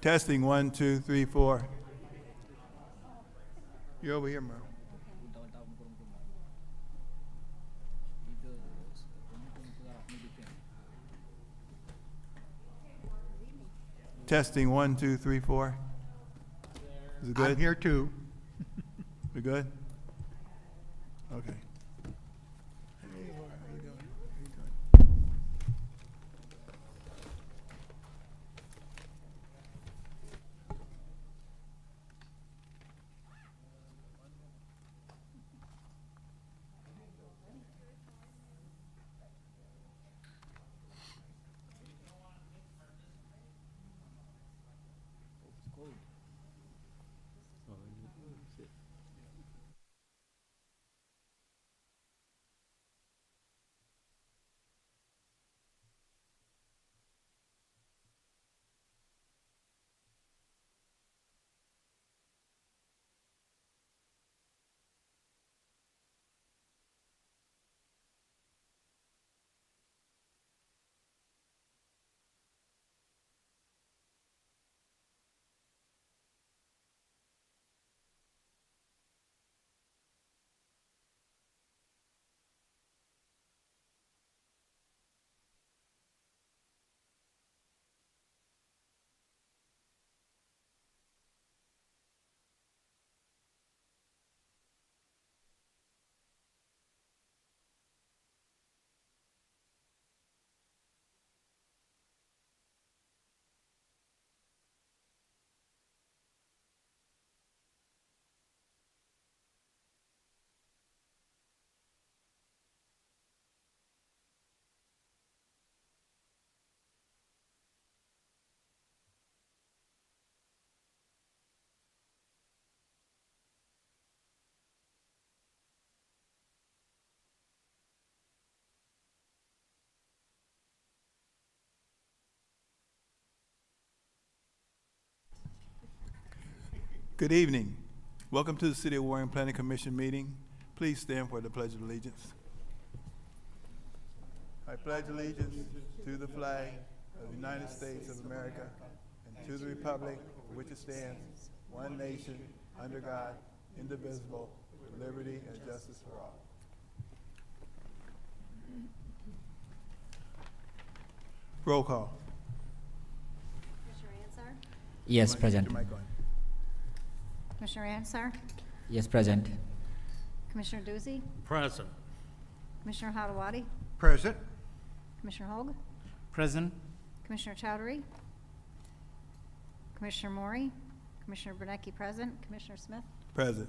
Testing, 1, 2, 3, 4. You're over here, Merle. Testing, 1, 2, 3, 4. Is it good? I'm here too. We good? Okay. Hey, Laura, how you doing? How you doing? Good evening. Welcome to the City of Warren Planning Commission meeting. Please stand for the Pledge of Allegiance. I pledge allegiance to the flag of the United States of America and to the republic for which it stands, one nation, under God, indivisible, with liberty and justice for all. Roll call. Commissioner Ansar? Yes, Get present. your mic on. Commissioner Ansar? Yes, present. Commissioner Ducey? Present. Commissioner Hadawadi? Present. Commissioner Hoag? Present. Commissioner Chowdhury? Commissioner Maury? Commissioner Bernecki present. Commissioner Smith? Present.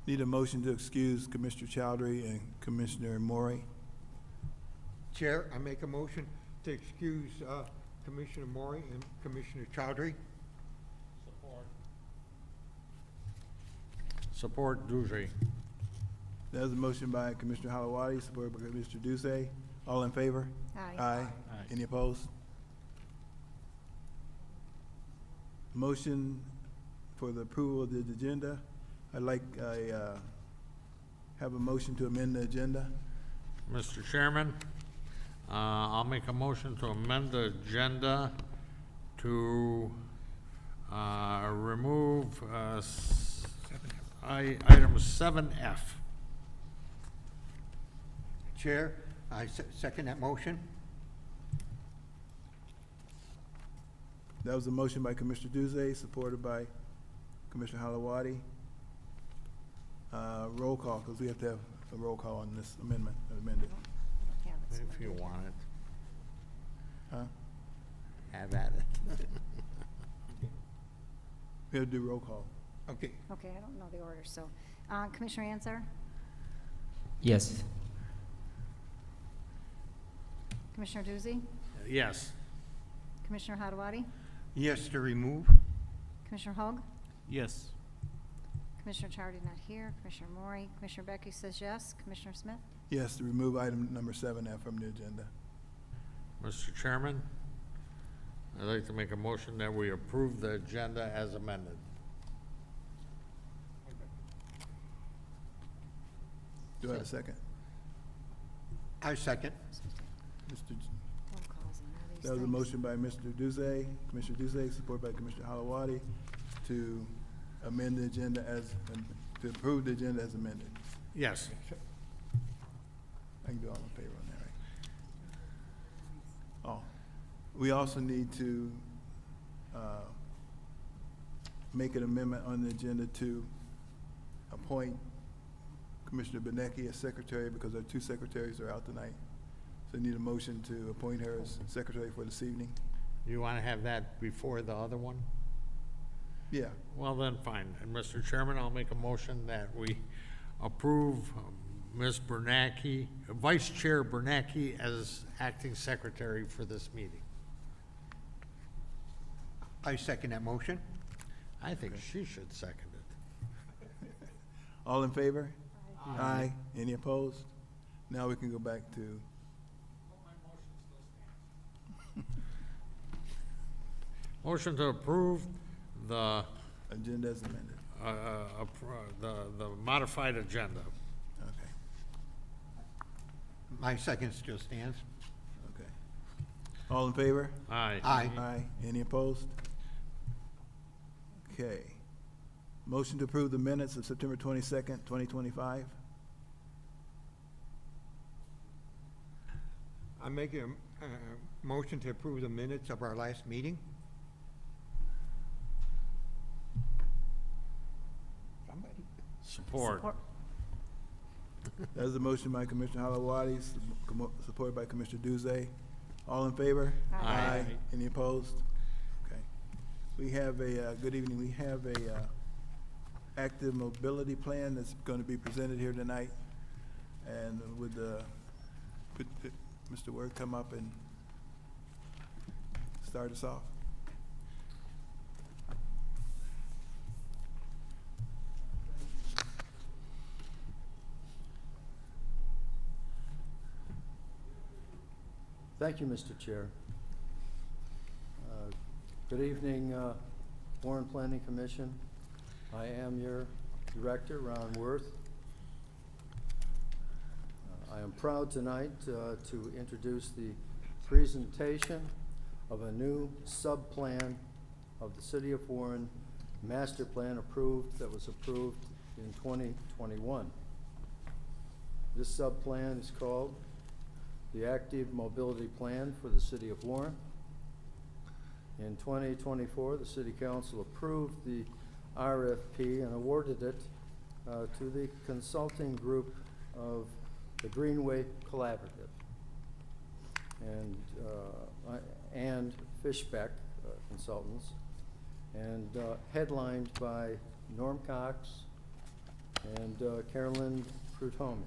Need a motion to excuse Commissioner Chowdhury and Commissioner Maury. Chair, I make a motion to excuse Commissioner Maury and Commissioner Chowdhury. Support Ducey. There's a motion by Commissioner Halawadi, supported by Mr. Ducey. All in favor? Aye. Aye. Any opposed? Motion for the approval of the agenda. I have a motion to amend the agenda. Mr. Chairman, I'll make a motion to amend the agenda to remove item 7F. Chair, I second that motion. That was a motion by Commissioner Ducey, supported by Commissioner Halawadi. Roll call, because we have to have a roll call on this amendment, amended. I don't have it. If you want it, Huh? have at it. We have to do roll call. Okay. Okay, I don't know the order, so. Commissioner Ansar? Yes. Commissioner Ducey? Yes. Commissioner Hadawadi? Yes to remove. Commissioner Hoag? Yes. Commissioner Chowdhury not here. Commissioner Maury? Commissioner Becky says yes. Commissioner Smith? Yes, to remove item number 7F from the agenda. Mr. Chairman, I'd like to make a motion that we approve the agenda as amended. Do I have a second? I second. Mr. Roll calls on all That was a motion by Mr. Duzay, Commissioner Duzay, supported by Commissioner Halawadi, to amend the agenda to approve the agenda as amended. Yes. I can do all in favor on that, right? Oh, we also need to make an amendment on the agenda to appoint Commissioner Benecki as secretary, because our two secretaries are out tonight. So we need a motion to appoint her as secretary for this evening. You want to have that before the other one? Yeah, Well, then, fine. And Mr. Chairman, I'll make a motion that we approve Ms. Bernacki, Vice Chair Bernacki, as acting secretary for this meeting. I second that motion. I think she should second it. all in favor? Aye. Any opposed? Now we can go back to, Motion to approve the, agenda as amended. the modified agenda. Okay, My second still stands. okay. All in favor? Aye. Aye. Aye. Any opposed? Okay. Motion to approve the minutes of September 22nd, 2025. I make a motion to approve the minutes of our last meeting. Somebody? Support. That is a motion by Commissioner Halawadi, supported by Commissioner Duzay. All in favor? Aye. Any opposed? Okay. We have a, good evening, we have a active mobility plan that's going to be presented here tonight. And would Mr. Worth come up and start us off? Thank you, Mr. Chair. Good evening, Warren Planning Commission. I am your director, Ron Worth. I am proud tonight to introduce the presentation of a new sub-plan of the City of Warren master plan that was approved in 2021. This sub-plan is called the Active Mobility Plan for the City of Warren. In 2024, the City Council approved the RFP and awarded it to the consulting group of the Greenway Collaborative and Fishbeck Consultants, and headlined by Norm Cox and Carolyn Prudhomme.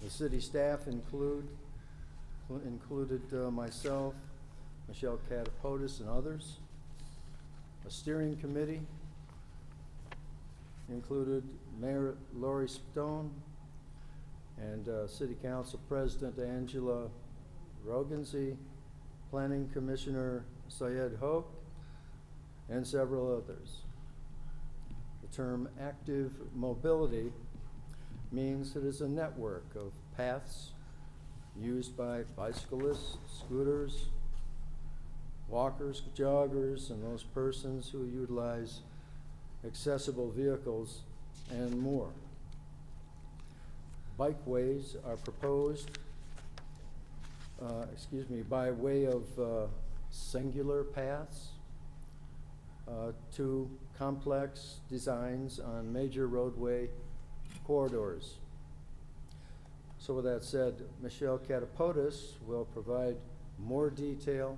The city staff included myself, Michelle Catapodis, and others. A steering committee included Mayor Laurie Stone and City Council President Angela Rogenzi, Planning Commissioner Syed Hoke, and several others. The term active mobility means it is a network of paths used by bicyclists, scooters, walkers, joggers, and those persons who utilize accessible vehicles and more. Bikeways are proposed, by way of singular paths to complex designs on major roadway corridors. So with that said, Michelle Catapodis will provide more detail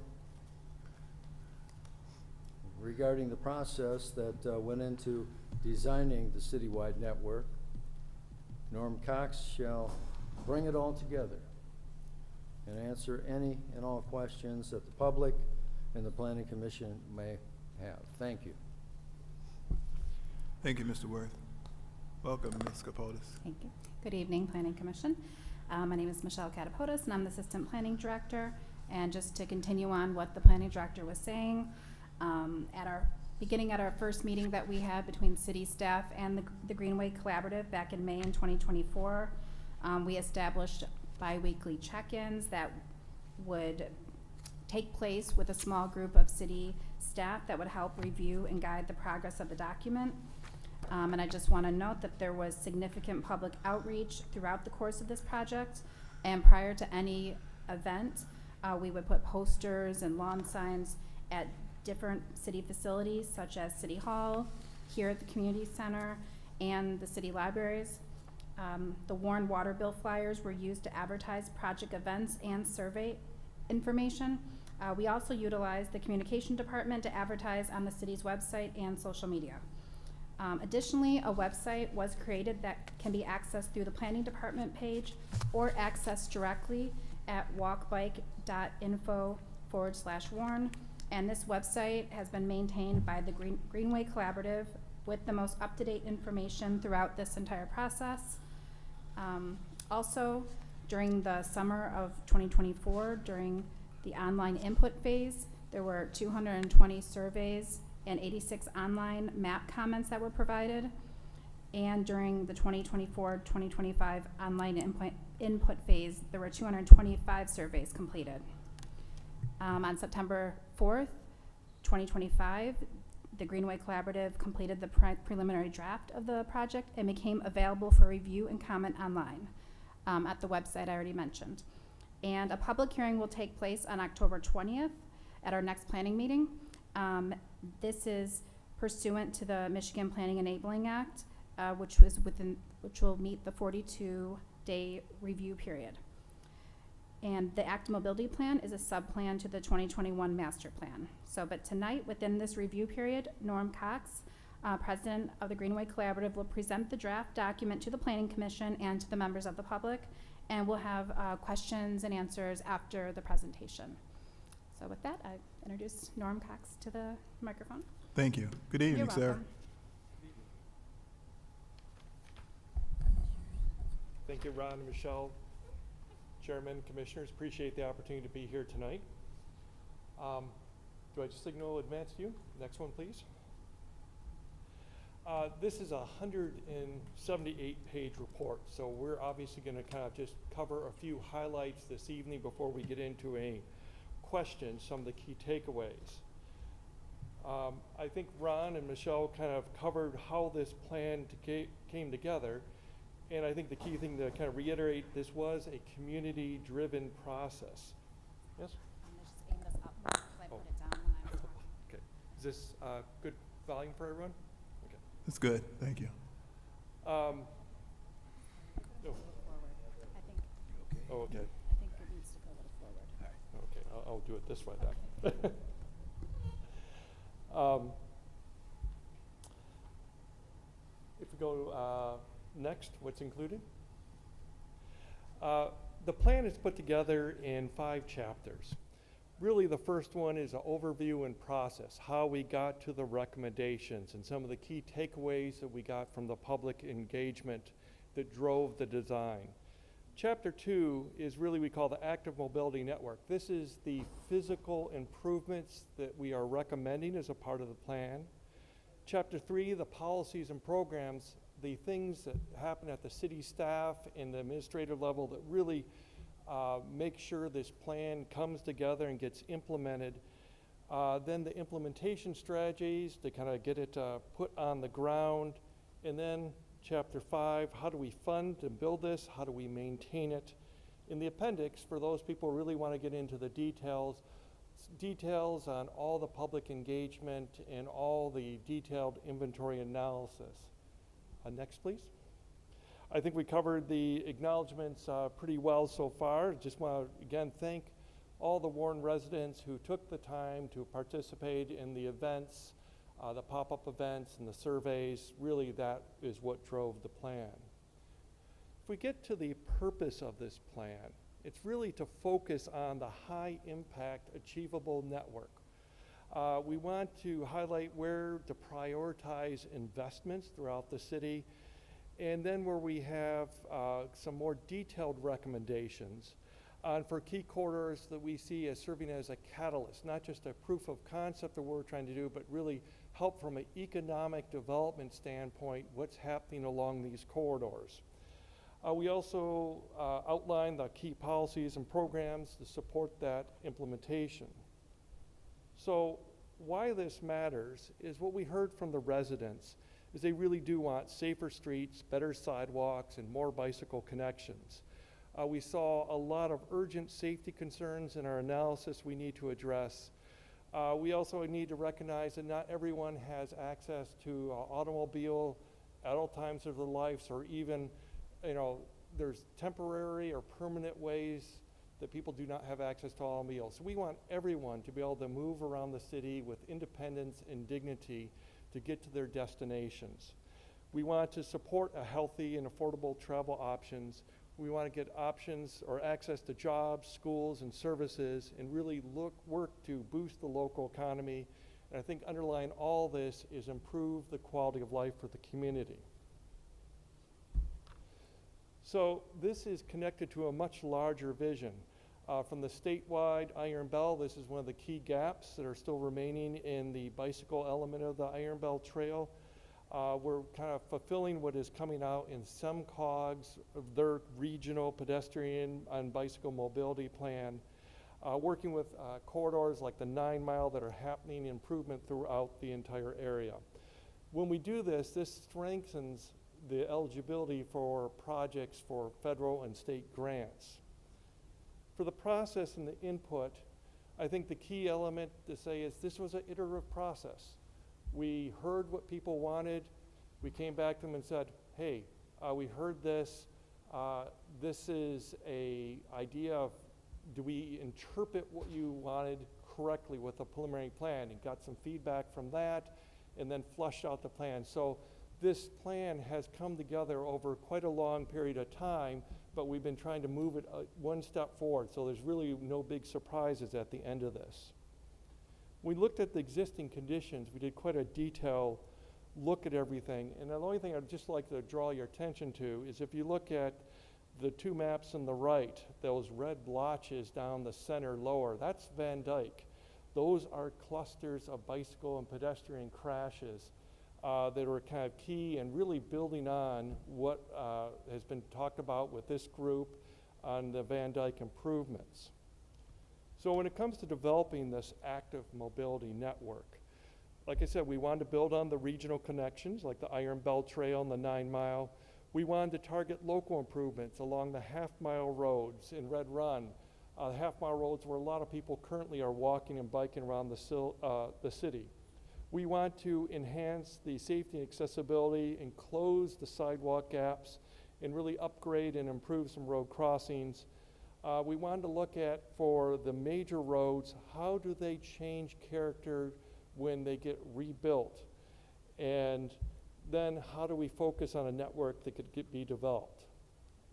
regarding the process that went into designing the citywide network. Norm Cox shall bring it all together and answer any and all questions that the public and the Planning Commission may have. Thank you. Thank you, Mr. Worth. Welcome, Ms. Catapodis. Thank you. Good evening, Planning Commission. My name is Michelle Catapodis, and I'm the Assistant Planning Director. And just to continue on what the Planning Director was saying, beginning at our first meeting that we had between city staff and the Greenway Collaborative back in May in 2024, we established bi-weekly check-ins that would take place with a small group of city staff that would help review and guide the progress of the document. And I just want to note that there was significant public outreach throughout the course of this project. And prior to any event, we would put posters and lawn signs at different city facilities such as City Hall, here at the community center, and the city libraries. The Warren water bill flyers were used to advertise project events and survey information. We also utilized the communication department to advertise on the city's website and social media. Additionally, a website was created that can be accessed through the planning department page or accessed directly at walkbike.info/Warren. And this website has been maintained by the Greenway Collaborative with the most up-to-date information throughout this entire process. Also, during the summer of 2024, during the online input phase, there were 220 surveys and 86 online map comments that were provided. And during the 2024-2025 online input phase, there were 225 surveys completed. On September 4th, 2025, the Greenway Collaborative completed the preliminary draft of the project and became available for review and comment online at the website I already mentioned. And a public hearing will take place on October 20th at our next planning meeting. This is pursuant to the Michigan Planning Enabling Act, which will meet the 42-day review period. And the Active Mobility Plan is a sub-plan to the 2021 Master Plan. But tonight, within this review period, Norm Cox, President of the Greenway Collaborative, will present the draft document to the Planning Commission and to the members of the public, and we'll have questions and answers after the presentation. So with that, I introduce Norm Cox to the microphone. Thank you. Good evening, You're sir. welcome. Thank you, Ron and Michelle, Chairman, Commissioners. Appreciate the opportunity to be here tonight. Do I just signal advance to you? Next one, please. This is a 178-page report, so we're obviously going to kind of just cover a few highlights this evening before we get into a question, some of the key takeaways. I think Ron and Michelle kind of covered how this plan came together, and I think the key thing to kind of reiterate, this was a community-driven process. Yes? I'm gonna just aim this up because I put it down when I was talking. Okay. Is this good volume for everyone? Okay. That's good. Thank you. No. Forward. I think Oh, okay. it needs to go a little forward. Okay, I'll do it this way then. If we go next, what's included? The plan is put together in 5 chapters. Really, the first one is an overview and process, how we got to the recommendations and some of the key takeaways that we got from the public engagement that drove the design. Chapter 2 is really, we call the Active Mobility Network. This is the physical improvements that we are recommending as a part of the plan. Chapter 3, the policies and programs, the things that happen at the city staff and the administrative level that really make sure this plan comes together and gets implemented. Then the implementation strategies to kind of get it put on the ground. And then Chapter 5, how do we fund and build this? How do we maintain it? In the appendix, for those people who really want to get into the details on all the public engagement and all the detailed inventory analysis. Next, please. I think we covered the acknowledgements pretty well so far. Just want to, again, thank all the Warren residents who took the time to participate in the events, the pop-up events and the surveys. Really, that is what drove the plan. If we get to the purpose of this plan, it's really to focus on the high-impact achievable network. We want to highlight where to prioritize investments throughout the city, and then where we have some more detailed recommendations for key corridors that we see as serving as a catalyst, not just a proof of concept of what we're trying to do, but really help from an economic development standpoint, what's happening along these corridors. We also outlined the key policies and programs to support that implementation. So why this matters is what we heard from the residents is they really do want safer streets, better sidewalks, and more bicycle connections. We saw a lot of urgent safety concerns in our analysis we need to address. We also need to recognize that not everyone has access to an automobile at all times of their lives, or even, there's temporary or permanent ways that people do not have access to automobiles. So we want everyone to be able to move around the city with independence and dignity to get to their destinations. We want to support a healthy and affordable travel options. We want to get options or access to jobs, schools, and services, and really work to boost the local economy. And I think underlying all this is improve the quality of life for the community. So this is connected to a much larger vision. From the statewide Iron Bell, this is one of the key gaps that are still remaining in the bicycle element of the Iron Bell Trail. We're kind of fulfilling what is coming out in some COGS of their regional pedestrian and bicycle mobility plan, working with corridors like the 9 Mile that are happening improvement throughout the entire area. When we do this, this strengthens the eligibility for projects for federal and state grants. For the process and the input, I think the key element to say is this was an iterative process. We heard what people wanted. We came back to them and said, hey, we heard this. This is an idea of, do we interpret what you wanted correctly with a preliminary plan? And got some feedback from that, and then flushed out the plan. So this plan has come together over quite a long period of time, but we've been trying to move it one step forward, so there's really no big surprises at the end of this. We looked at the existing conditions. We did quite a detailed look at everything, and the only thing I'd just like to draw your attention to is if you look at the two maps on the right, those red blotches down the center lower, that's Van Dyke. Those are clusters of bicycle and pedestrian crashes that are kind of key and really building on what has been talked about with this group on the Van Dyke improvements. So when it comes to developing this active mobility network, like I said, we wanted to build on the regional connections like the Iron Bell Trail and the 9 Mile. We wanted to target local improvements along the half-mile roads in Red Run, half-mile roads where a lot of people currently are walking and biking around the city. We want to enhance the safety and accessibility and close the sidewalk gaps and really upgrade and improve some road crossings. We wanted to look at, for the major roads, how do they change character when they get rebuilt? And then how do we focus on a network that could be developed?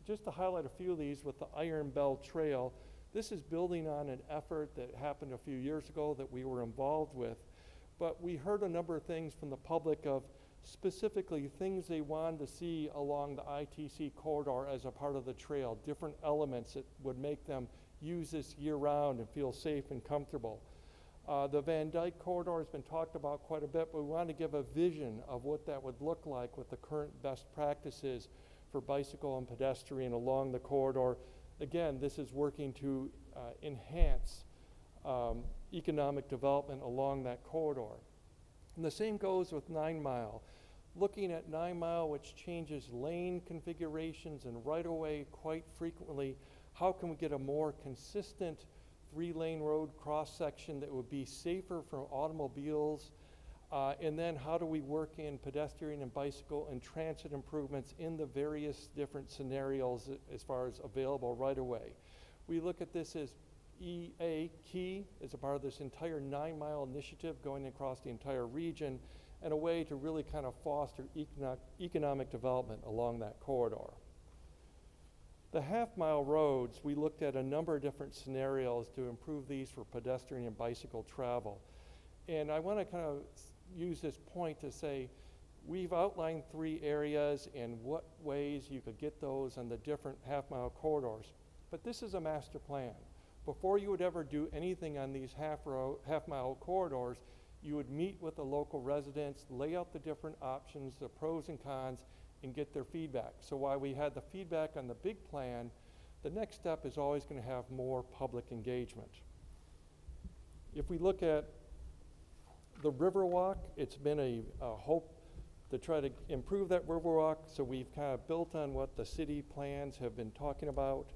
Just to highlight a few of these with the Iron Bell Trail, this is building on an effort that happened a few years ago that we were involved with. But we heard a number of things from the public of specifically things they wanted to see along the ITC corridor as a part of the trail, different elements that would make them use this year-round and feel safe and comfortable. The Van Dyke corridor has been talked about quite a bit, but we wanted to give a vision of what that would look like with the current best practices for bicycle and pedestrian along the corridor. Again, this is working to enhance economic development along that corridor. And the same goes with 9 Mile. Looking at 9 Mile, which changes lane configurations and right-of-way quite frequently, how can we get a more consistent 3-lane road cross-section that would be safer for automobiles? And then how do we work in pedestrian and bicycle and transit improvements in the various different scenarios as far as available right-of-way? We look at this as key as a part of this entire 9 Mile initiative going across the entire region, and a way to really kind of foster economic development along that corridor. The half-mile roads, we looked at a number of different scenarios to improve these for pedestrian and bicycle travel. And I want to kind of use this point to say, we've outlined 3 areas and what ways you could get those on the different half-mile corridors. But this is a master plan. Before you would ever do anything on these half-mile corridors, you would meet with the local residents, lay out the different options, the pros and cons, and get their feedback. So while we had the feedback on the big plan, the next step is always going to have more public engagement. If we look at the Riverwalk, it's been a hope to try to improve that Riverwalk, so we've kind of built on what the city plans have been talking about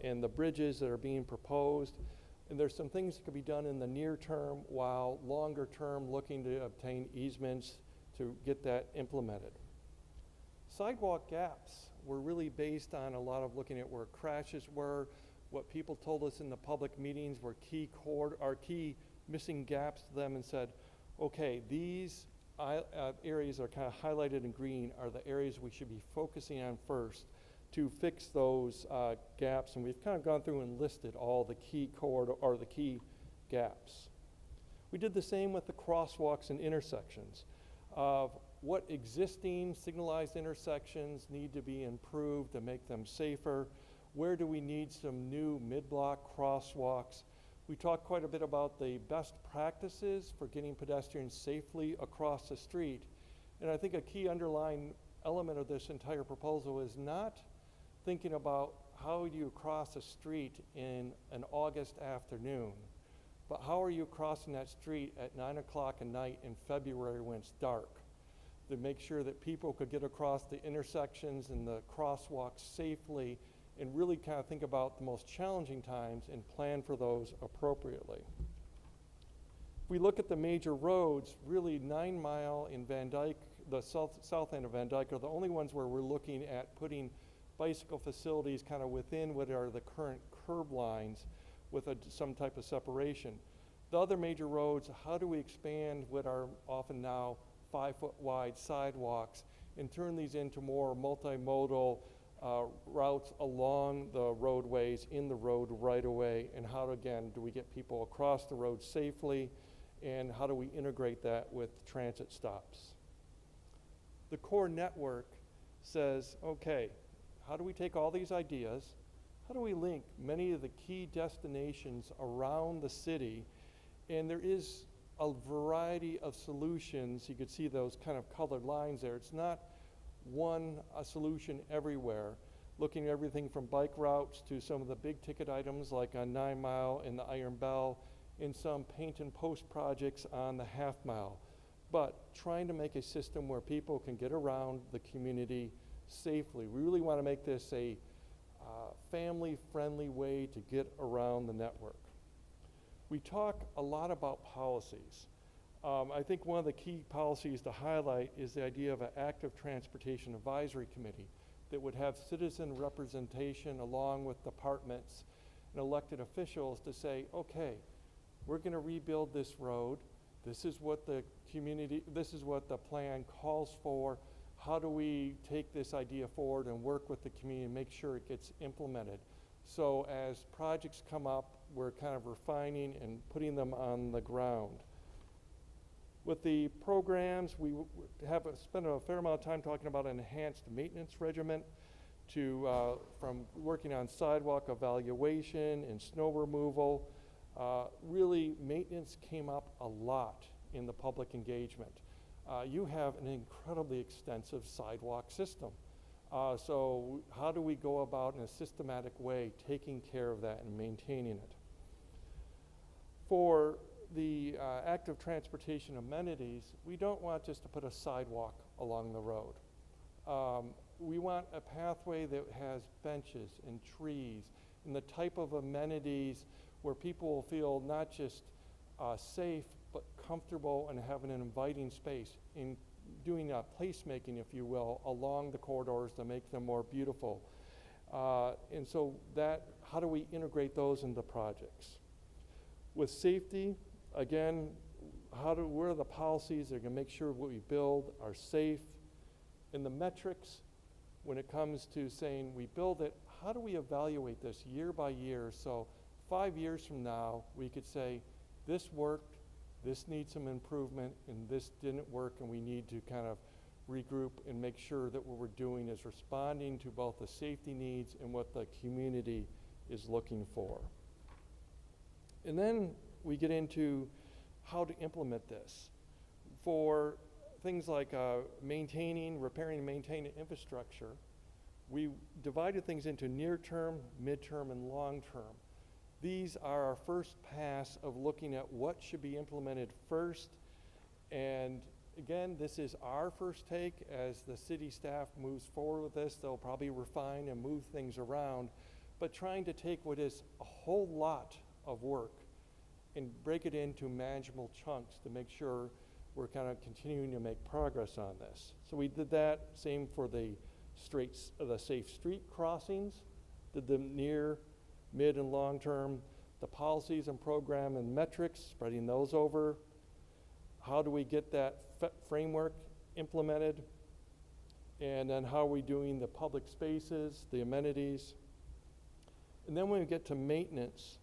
and the bridges that are being proposed. And there's some things that could be done in the near term, while longer term looking to obtain easements to get that implemented. Sidewalk gaps were really based on a lot of looking at where crashes were, what people told us in the public meetings were key missing gaps to them, and said, okay, these areas are kind of highlighted in green are the areas we should be focusing on first to fix those gaps, and we've kind of gone through and listed all the key the key gaps. We did the same with the crosswalks and intersections of what existing signalized intersections need to be improved to make them safer. Where do we need some new mid-block crosswalks? We talked quite a bit about the best practices for getting pedestrians safely across the street. And I think a key underlying element of this entire proposal is not thinking about how do you cross a street in an August afternoon, but how are you crossing that street at 9 o'clock at night in February when it's dark, to make sure that people could get across the intersections and the crosswalks safely, and really kind of think about the most challenging times and plan for those appropriately. If we look at the major roads, really 9 Mile in Van Dyke, the south end of Van Dyke, are the only ones where we're looking at putting bicycle facilities kind of within what are the current curb lines with some type of separation. The other major roads, how do we expand what are often now 5-foot wide sidewalks and turn these into more multimodal routes along the roadways, in the road right away, and how, again, do we get people across the road safely, and how do we integrate that with transit stops? The core network says, okay, how do we take all these ideas, how do we link many of the key destinations around the city, and there is a variety of solutions. You could see those kind of colored lines there. It's not a solution everywhere, looking at everything from bike routes to some of the big ticket items like on 9 Mile and the Iron Bell, and some paint and post projects on the half mile. But trying to make a system where people can get around the community safely. We really want to make this a family-friendly way to get around the network. We talk a lot about policies. I think one of the key policies to highlight is the idea of an active transportation advisory committee that would have citizen representation along with departments and elected officials to say, okay, we're going to rebuild this road. This is what the plan calls for. How do we take this idea forward and work with the community and make sure it gets implemented? So as projects come up, we're kind of refining and putting them on the ground. With the programs, we have spent a fair amount of time talking about an enhanced maintenance regimen from working on sidewalk evaluation and snow removal. Really, maintenance came up a lot in the public engagement. You have an incredibly extensive sidewalk system. So how do we go about in a systematic way taking care of that and maintaining it? For the active transportation amenities, we don't want just to put a sidewalk along the road. We want a pathway that has benches and trees and the type of amenities where people will feel not just safe, but comfortable and having an inviting space, in doing placemaking, if you will, along the corridors to make them more beautiful. And so how do we integrate those into projects? With safety, again, where are the policies that are going to make sure what we build are safe? And the metrics, when it comes to saying we build it, how do we evaluate this year by year? So 5 years from now, we could say, this worked, this needs some improvement, and this didn't work, and we need to kind of regroup and make sure that what we're doing is responding to both the safety needs and what the community is looking for. And then we get into how to implement this. For things like maintaining, repairing, and maintaining infrastructure, we divided things into near-term, mid-term, and long-term. These are our first pass of looking at what should be implemented first. And again, this is our first take. As the city staff moves forward with this, they'll probably refine and move things around, but trying to take what is a whole lot of work and break it into manageable chunks to make sure we're kind of continuing to make progress on this. So we did that, same for the safe street crossings, did them near, mid, and long term, the policies and program and metrics, spreading those over. How do we get that framework implemented? And then how are we doing the public spaces, the amenities? And then when we get to maintenance,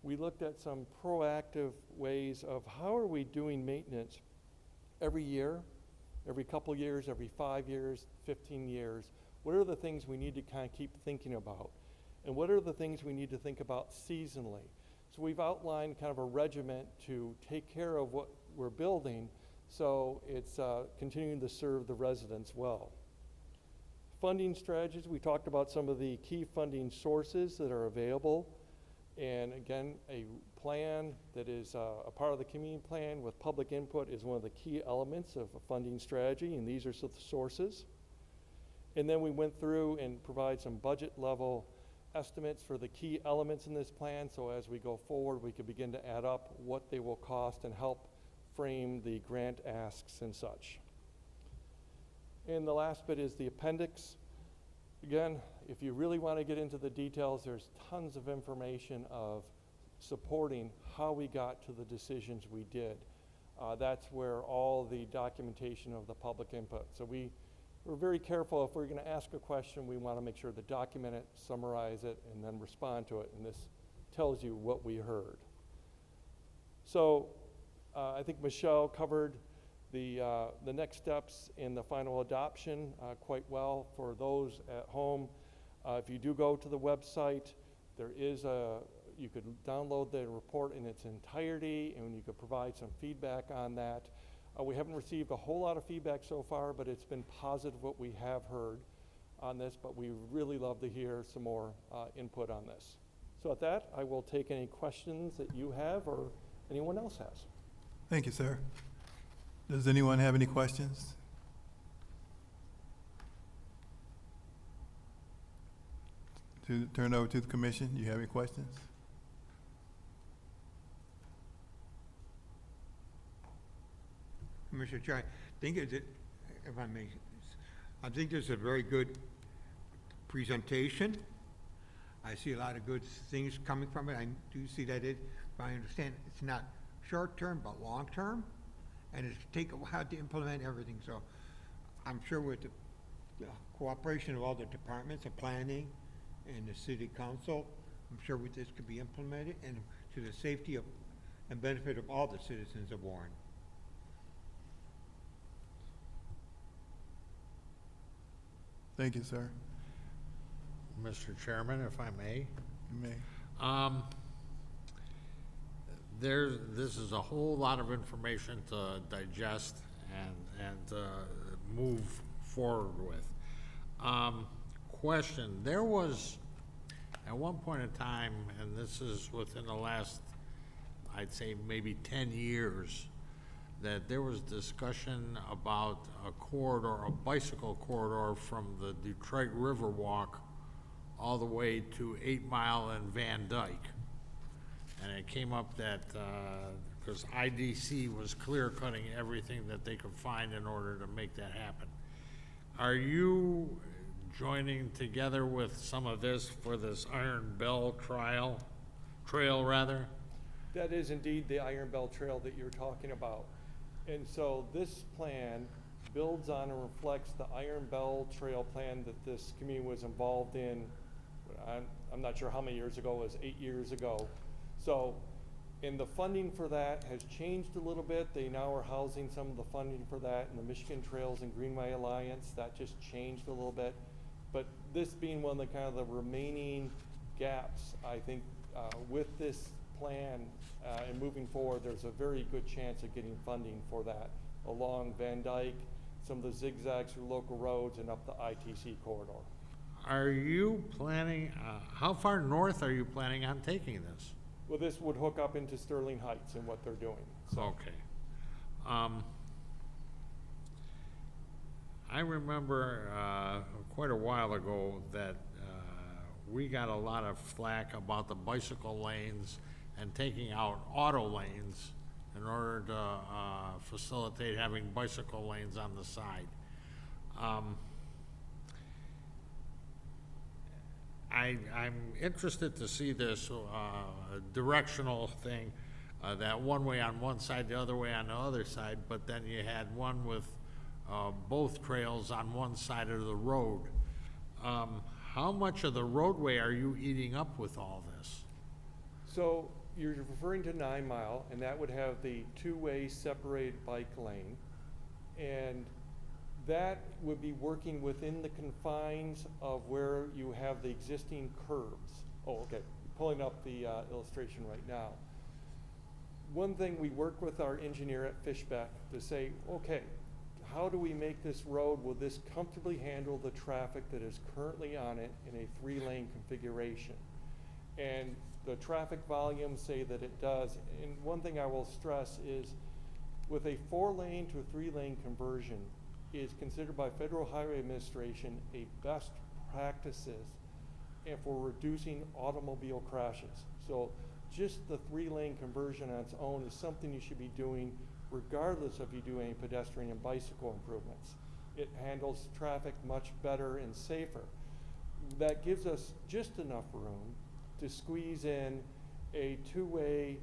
we looked at some proactive ways of how are we doing maintenance every year, every couple years, every 5 years, 15 years. What are the things we need to kind of keep thinking about? And what are the things we need to think about seasonally? So we've outlined kind of a regiment to take care of what we're building, so it's continuing to serve the residents well. Funding strategies, we talked about some of the key funding sources that are available. And again, a plan that is a part of the community plan with public input is one of the key elements of a funding strategy, and these are the sources. And then we went through and provide some budget level estimates for the key elements in this plan, so as we go forward, we could begin to add up what they will cost and help frame the grant asks and such. And the last bit is the appendix. Again, if you really want to get into the details, there's tons of information of supporting how we got to the decisions we did. That's where all the documentation of the public input. So we're very careful. If we're going to ask a question, we want to make sure to document it, summarize it, and then respond to it. And this tells you what we heard. So I think Michelle covered the next steps in the final adoption quite well for those at home. If you do go to the website, there is you could download the report in its entirety, and you could provide some feedback on that. We haven't received a whole lot of feedback so far, but it's been positive what we have heard on this, but we really love to hear some more input on this. So with that, I will take any questions that you have or anyone else has. Thank you, sir. Does anyone have any questions? To turn over to the commission, you have any questions? Commissioner Chair, I think if I may, I think this is a very good presentation. I see a lot of good things coming from it. I do see that if I understand, it's not short-term, but long-term, and it's take a while to implement everything. So I'm sure with the cooperation of all the departments of planning and the city council, I'm sure this could be implemented and to the safety of and benefit of all the citizens of Warren. Thank you, sir. Mr. Chairman, if I may. You may. This is a whole lot of information to digest and move forward with. Question, there was, at one point in time, and this is within the last, I'd say maybe 10 years, that there was discussion about a corridor, a bicycle corridor from the Detroit Riverwalk all the way to 8 Mile and Van Dyke. And it came up that, because IDC was clear cutting everything that they could find in order to make that happen. Are you joining together with some of this for this Iron Bell trail? That is indeed the Iron Bell Trail that you're talking about. And so this plan builds on and reflects the Iron Bell Trail plan that this community was involved in. I'm not sure how many years ago, it was 8 years ago. So, and the funding for that has changed a little bit. They now are housing some of the funding for that in the Michigan Trails and Greenway Alliance. That just changed a little bit. But this being one of the kind of the remaining gaps, I think with this plan and moving forward, there's a very good chance of getting funding for that along Van Dyke, some of the zigzags through local roads, and up the ITC corridor. Are you planning, how far north are you planning on taking this? Well, this would hook up into Sterling Heights and what they're doing. So Okay. I remember quite a while ago that we got a lot of flack about the bicycle lanes and taking out auto lanes in order to facilitate having bicycle lanes on the side. I'm interested to see this directional thing, that one way on one side, the other way on the other side, but then you had one with both trails on one side of the road. How much of the roadway are you eating up with all this? So you're referring to 9 Mile, and that would have the two-way separated bike lane. And that would be working within the confines of where you have the existing curbs. Oh, okay, pulling up the illustration right now. One thing, we work with our engineer at Fishbeck to say, okay, how do we make this road, will this comfortably handle the traffic that is currently on it in a 3-lane configuration? And the traffic volumes say that it does. And one thing I will stress is, with a 4-lane to a 3-lane conversion, is considered by Federal Highway Administration a best practices and for reducing automobile crashes. So just the 3-lane conversion on its own is something you should be doing regardless if you do any pedestrian and bicycle improvements. It handles traffic much better and safer. That gives us just enough room to squeeze in a 2-way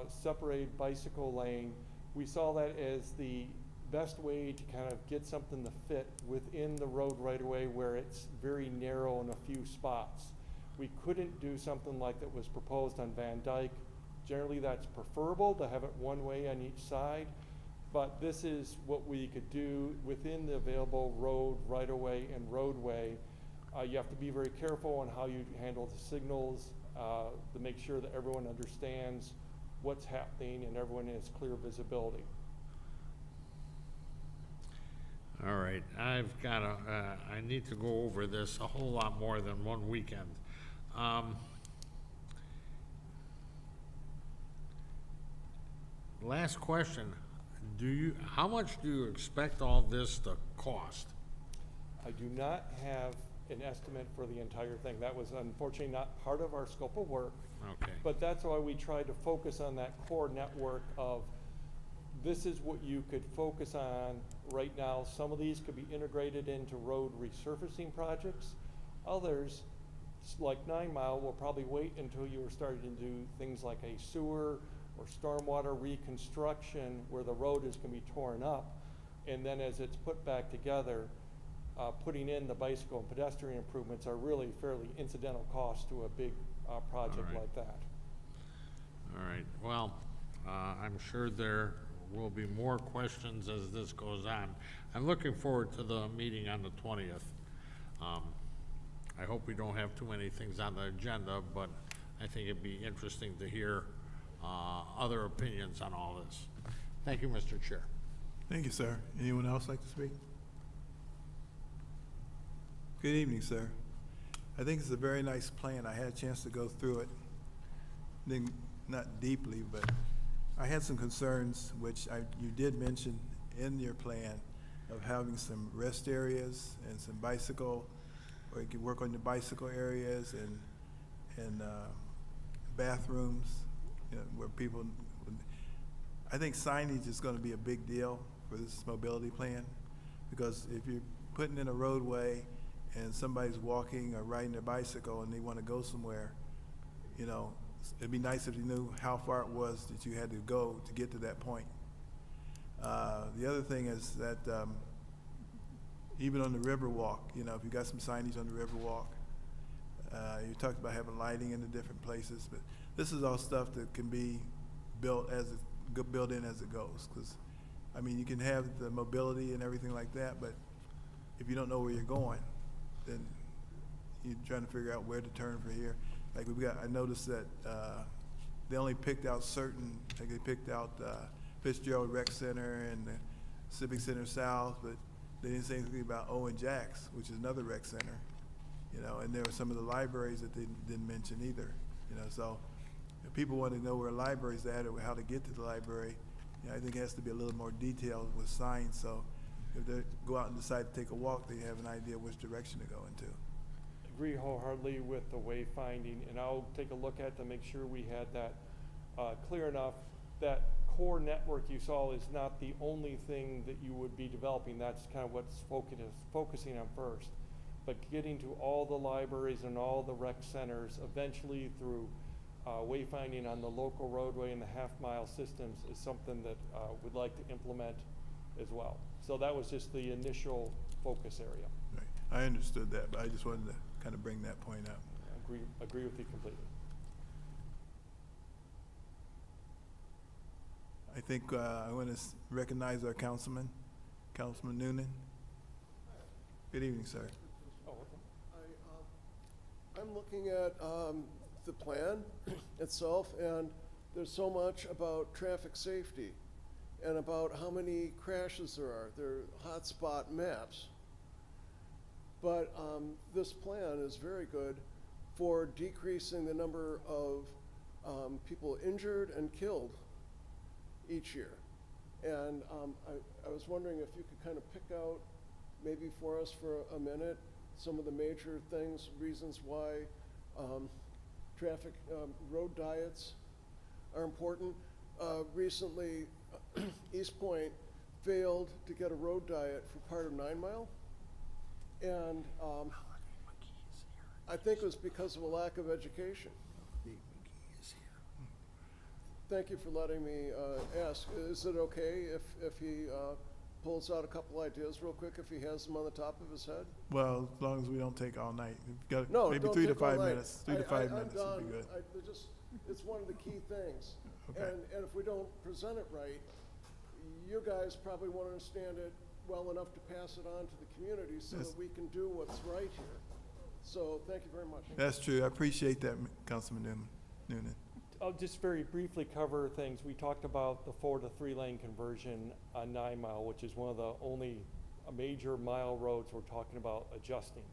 separated bicycle lane. We saw that as the best way to kind of get something to fit within the road right away where it's very narrow in a few spots. We couldn't do something like that was proposed on Van Dyke. Generally that's preferable to have it one way on each side, but this is what we could do within the available road right away and roadway. You have to be very careful on how you handle the signals to make sure that everyone understands what's happening and everyone has clear visibility. All right, I've got I need to go over this a whole lot more than one weekend. Last question, how much do you expect all this to cost? I do not have an estimate for the entire thing. That was unfortunately not part of our scope of work. Okay. But that's why we tried to focus on that core network of, this is what you could focus on right now. Some of these could be integrated into road resurfacing projects. Others, like 9 Mile, will probably wait until you are starting to do things like a sewer or stormwater reconstruction where the road is going to be torn up. And then as it's put back together, putting in the bicycle and pedestrian improvements are really fairly incidental costs to a big project All right. like that. All right, well, I'm sure there will be more questions as this goes on. I'm looking forward to the meeting on the 20th. I hope we don't have too many things on the agenda, but I think it'd be interesting to hear other opinions on all this. Thank you, Mr. Chair. Thank you, sir. Anyone else like to speak? Good evening, sir. I think it's a very nice plan. I had a chance to go through it. Not deeply, but I had some concerns, which you did mention in your plan, of having some rest areas and some bicycle, or you could work on the bicycle areas and bathrooms, you know, where people would. I think signage is going to be a big deal for this mobility plan, because if you're putting in a roadway and somebody's walking or riding their bicycle and they want to go somewhere, you know, it'd be nice if you knew how far it was that you had to go to get to that point. The other thing is that even on the Riverwalk, you know, if you got some signage on the Riverwalk, you talked about having lighting in the different places, but this is all stuff that can be built in as it goes. Because, I mean, you can have the mobility and everything like that, but if you don't know where you're going, then you're trying to figure out where to turn for here. Like I noticed that they only picked out certain, like they picked out Fitzgerald Rec Center and Civic Center South, but they didn't say anything about Owen Jacks, which is another rec center, you know, and there were some of the libraries that they didn't mention either, you know, so if people want to know where a library's at or how to get to the library, you know, I think it has to be a little more detailed with signs, so if they go out and decide to take a walk, they have an idea which direction to go into. Agree wholeheartedly with the wayfinding, and I'll take a look at to make sure we had that clear enough. That core network you saw is not the only thing that you would be developing. That's kind of what's focusing on first. But getting to all the libraries and all the rec centers, eventually through wayfinding on the local roadway and the half-mile systems is something that we'd like to implement as well. So that was just the initial focus area. Right. I understood that, but I just wanted to kind of bring that point up. Agree with you completely. I think I want to recognize our Councilman Noonan. Good evening, sir. Oh, okay. I'm looking at the plan itself, and there's so much about traffic safety and about how many crashes there are. They're hotspot maps. But this plan is very good for decreasing the number of people injured and killed each year. And I was wondering if you could kind of pick out, maybe for us for a minute, some of the major things, reasons why traffic road diets are important. Recently, East Point failed to get a road diet for part of 9 Mile. And I think it was because of a lack of education. Thank you for letting me ask. Is it okay if he pulls out a couple ideas real quick, if he has them on the top of his head? Well, as long as we don't take all night. We've got No, maybe don't 3 to take all 5 night. minutes. 3 to 5 minutes I'm would be good. It's one of the key things. Okay. And if we don't present it right, you guys probably won't understand it well enough to pass it on to the community so Yes. that we can do what's right here. So thank you very much. That's true. I appreciate that, Councilman Noonan. I'll just very briefly cover things. We talked about the 4 to 3 lane conversion on 9 Mile, which is one of the only major mile roads we're talking about adjusting.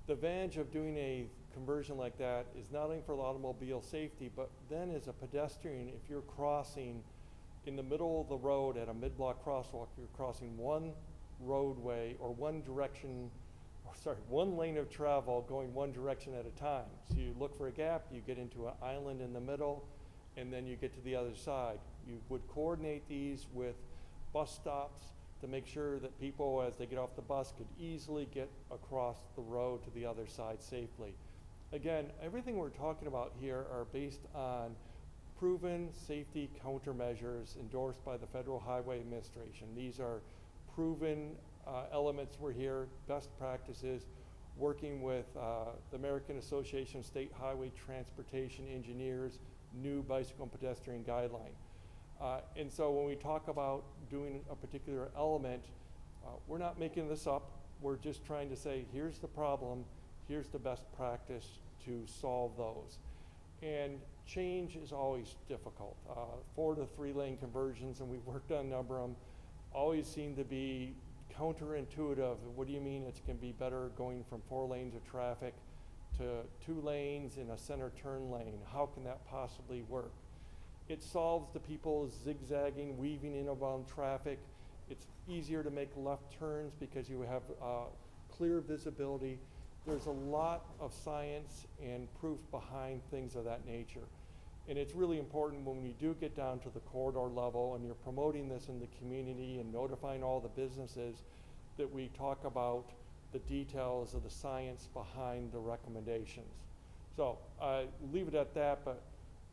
The advantage of doing a conversion like that is not only for automobile safety, but then as a pedestrian, if you're crossing in the middle of the road at a mid-block crosswalk, you're crossing one roadway or one lane of travel going one direction at a time. So you look for a gap, you get into an island in the middle, and then you get to the other side. You would coordinate these with bus stops to make sure that people, as they get off the bus, could easily get across the road to the other side safely. Again, everything we're talking about here are based on proven safety countermeasures endorsed by the Federal Highway Administration. These are proven elements we're here, best practices, working with the American Association of State Highway Transportation Engineers, new bicycle and pedestrian guideline. And so when we talk about doing a particular element, we're not making this up. We're just trying to say, here's the problem, here's the best practice to solve those. And change is always difficult. 4 to 3 lane conversions, and we've worked on a number of them, always seem to be counterintuitive. What do you mean it's going to be better going from 4 lanes of traffic to 2 lanes in a center turn lane? How can that possibly work? It solves the people zigzagging, weaving in around traffic. It's easier to make left turns because you have clear visibility. There's a lot of science and proof behind things of that nature. And it's really important when you do get down to the corridor level and you're promoting this in the community and notifying all the businesses that we talk about the details of the science behind the recommendations. So leave it at that, but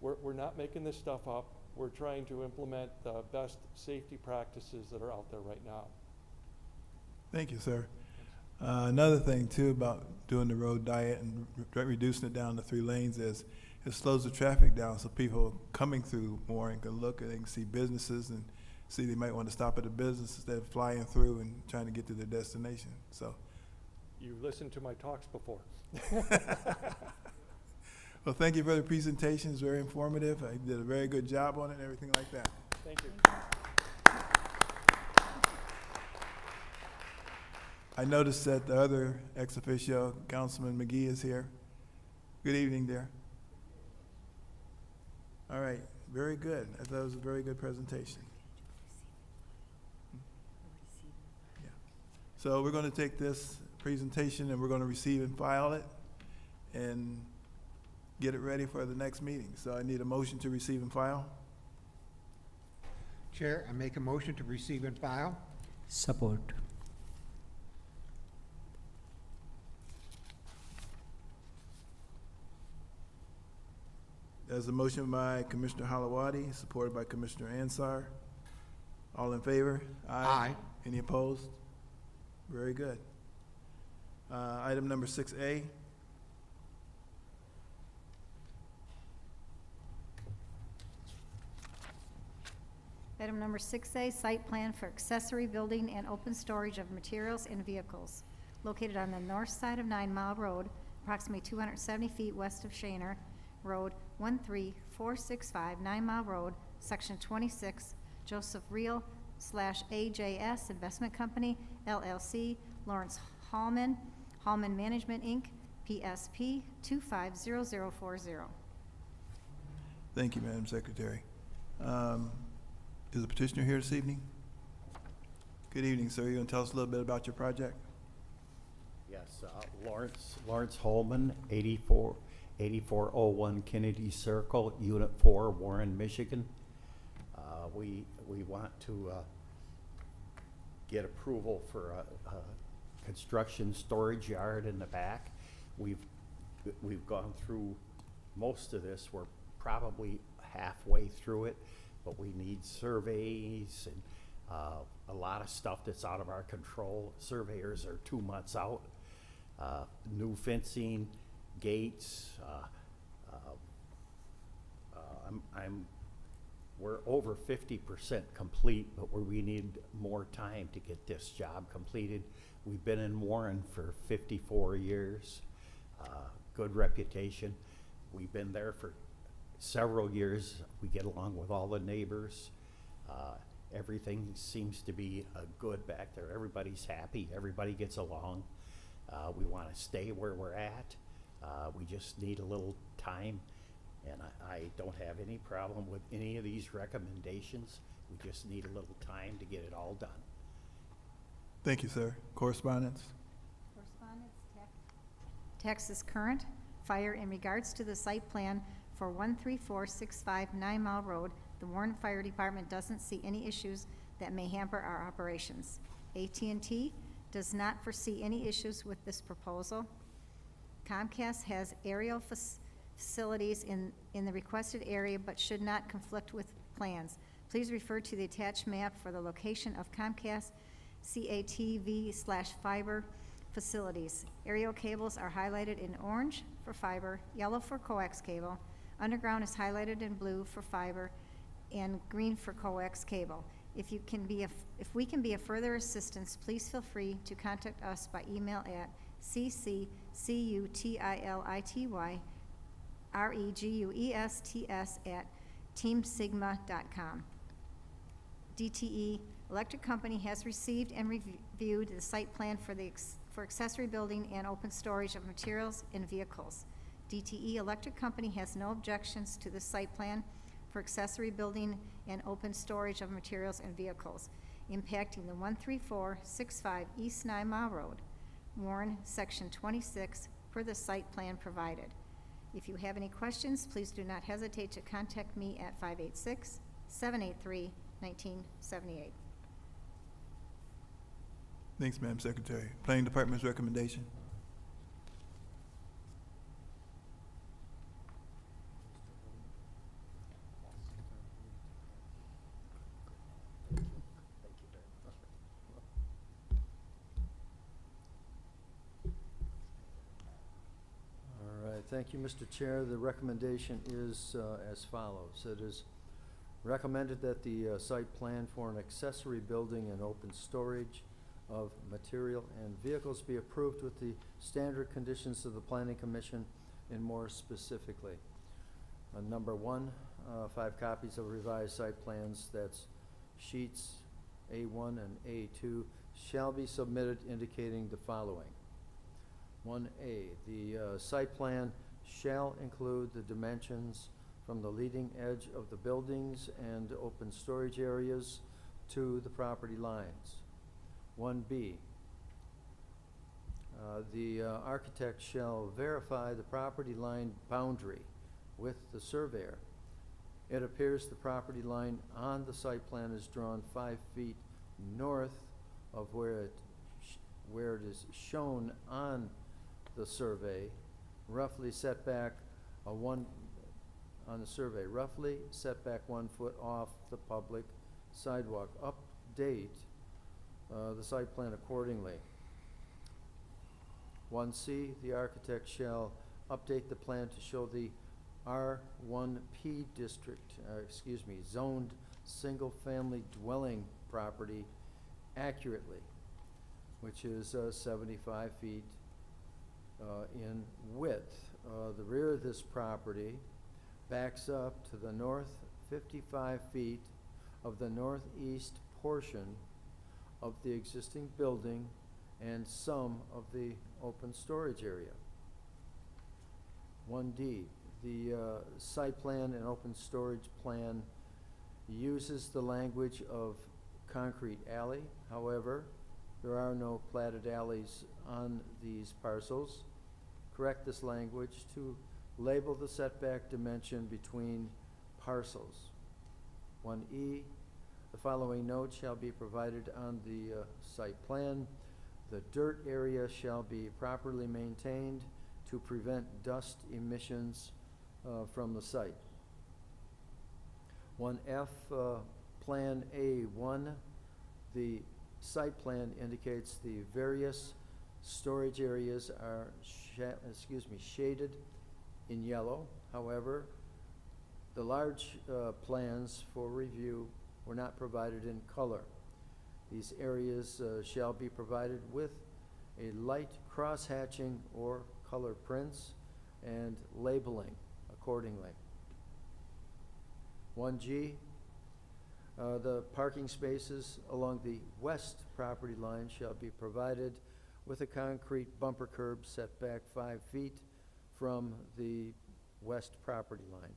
we're not making this stuff up. We're trying to implement the best safety practices that are out there right now. Thank you, sir. Another thing too about doing the road diet and reducing it down to 3 lanes is it slows the traffic down, so people coming through more and can look and they can see businesses and see they might want to stop at a business instead of flying through and trying to get to their destination. So, You listened to my talks before. well, thank you for the presentation. It's very informative. I did a very good job on it and everything like that. Thank you. I noticed that the other ex officio, Councilman McGee, is here. Good evening, dear. All right, very good. I thought it was a very good presentation. Yeah. So we're going to take this presentation and we're going to receive and file it and get it ready for the next meeting. So I need a motion to receive and file. Chair, I make a motion to receive and file. Support. There's a motion by Commissioner Halawadi, supported by Commissioner Ansar. All in favor? Aye. Any opposed? Very good. Item number 6A. Item number 6A, site plan for accessory building and open storage of materials and vehicles located on the north side of 9 Mile Road, approximately 270 feet west of Shaner Road, 13465 9 Mile Road, Section 26, Joseph Real / AJS Investment Company, LLC, Lawrence Hallman, Hallman Management, Inc., PSP 250040. Thank you, Madam Secretary. Is the petitioner here this evening? Good evening, sir. You're going to tell us a little bit about your project? Yes, Lawrence Holman, 8401 Kennedy Circle, Unit 4, Warren, Michigan. We want to get approval for a construction storage yard in the back. We've gone through most of this. We're probably halfway through it, but we need surveys and a lot of stuff that's out of our control. Surveyors are 2 months out. New fencing, gates. We're over 50% complete, but we need more time to get this job completed. We've been in Warren for 54 years. Good reputation. We've been there for several years. We get along with all the neighbors. Everything seems to be good back there. Everybody's happy. Everybody gets along. We want to stay where we're at. We just need a little time, and I don't have any problem with any of these recommendations. We just need a little time to get it all done. Thank you, sir. Correspondence? Correspondence, text is current. Fire in regards to the site plan for 13465 9 Mile Road, the Warren Fire Department doesn't see any issues that may hamper our operations. AT&T does not foresee any issues with this proposal. Comcast has aerial facilities in the requested area but should not conflict with plans. Please refer to the attached map for the location of Comcast CATV/fiber facilities. Aerial cables are highlighted in orange for fiber, yellow for coax cable. Underground is highlighted in blue for fiber and green for coax cable. If we can be of further assistance, please feel free to contact us by email at cccutilityrEguests@teamsigma.com. DTE Electric Company has received and reviewed the site plan for accessory building and open storage of materials and vehicles. DTE Electric Company has no objections to the site plan for accessory building and open storage of materials and vehicles impacting the 13465 East 9 Mile Road, Warren, Section 26, per the site plan provided. If you have any questions, please do not hesitate to contact me at 586-783-1978. Thanks, Madam Secretary. Planning Department's recommendation? Thank you, Mr. Chair. The recommendation is as follows. It is recommended that the site plan for an accessory building and open storage of material and vehicles be approved with the standard conditions of the Planning Commission and more specifically. Number 1, 5 copies of revised site plans. That's sheets A1 and A2 shall be submitted indicating the following. 1A, the site plan shall include the dimensions from the leading edge of the buildings and open storage areas to the property lines. 1B, the architect shall verify the property line boundary with the surveyor. It appears the property line on the site plan is drawn 5 feet north of where it is shown on the survey, roughly set back on the survey, roughly set back 1 foot off the public sidewalk. Update the site plan accordingly. 1C, the architect shall update the plan to show the R1P district, zoned single-family dwelling property accurately, which is 75 feet in width. The rear of this property backs up to the north 55 feet of the northeast portion of the existing building and some of the open storage area. 1D, the site plan and open storage plan uses the language of concrete alley. However, there are no platted alleys on these parcels. Correct this language to label the setback dimension between parcels. 1E, the following note shall be provided on the site plan. The dirt area shall be properly maintained to prevent dust emissions from the site. 1F, Plan A1, the site plan indicates the various storage areas are shaded in yellow. However, the large plans for review were not provided in color. These areas shall be provided with a light cross-hatching or color prints and labeling accordingly. 1G, the parking spaces along the west property line shall be provided with a concrete bumper curb set back 5 feet from the west property line.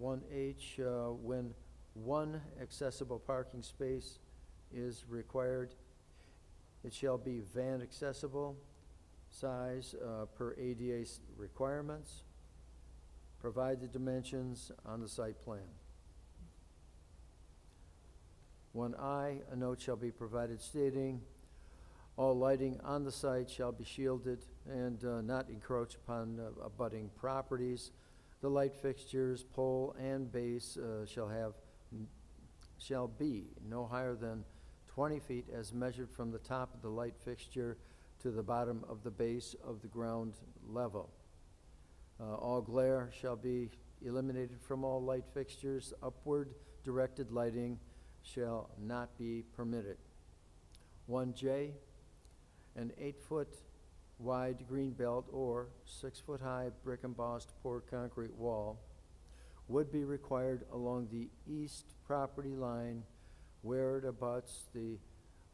1H, when one accessible parking space is required, it shall be van accessible size per ADA requirements. Provide the dimensions on the site plan. 1I, a note shall be provided stating all lighting on the site shall be shielded and not encroach upon abutting properties. The light fixtures, pole and base shall be no higher than 20 feet as measured from the top of the light fixture to the bottom of the base of the ground level. All glare shall be eliminated from all light fixtures. Upward directed lighting shall not be permitted. 1J, an 8-foot wide green belt or 6-foot high brick embossed poured concrete wall would be required along the east property line where it abuts the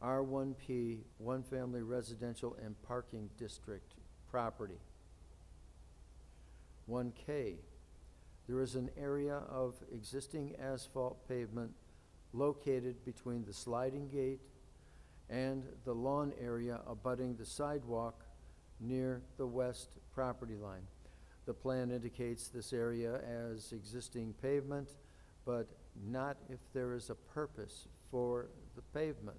R1P, one family residential and parking district property. 1K, there is an area of existing asphalt pavement located between the sliding gate and the lawn area abutting the sidewalk near the west property line. The plan indicates this area as existing pavement, but not if there is a purpose for the pavement.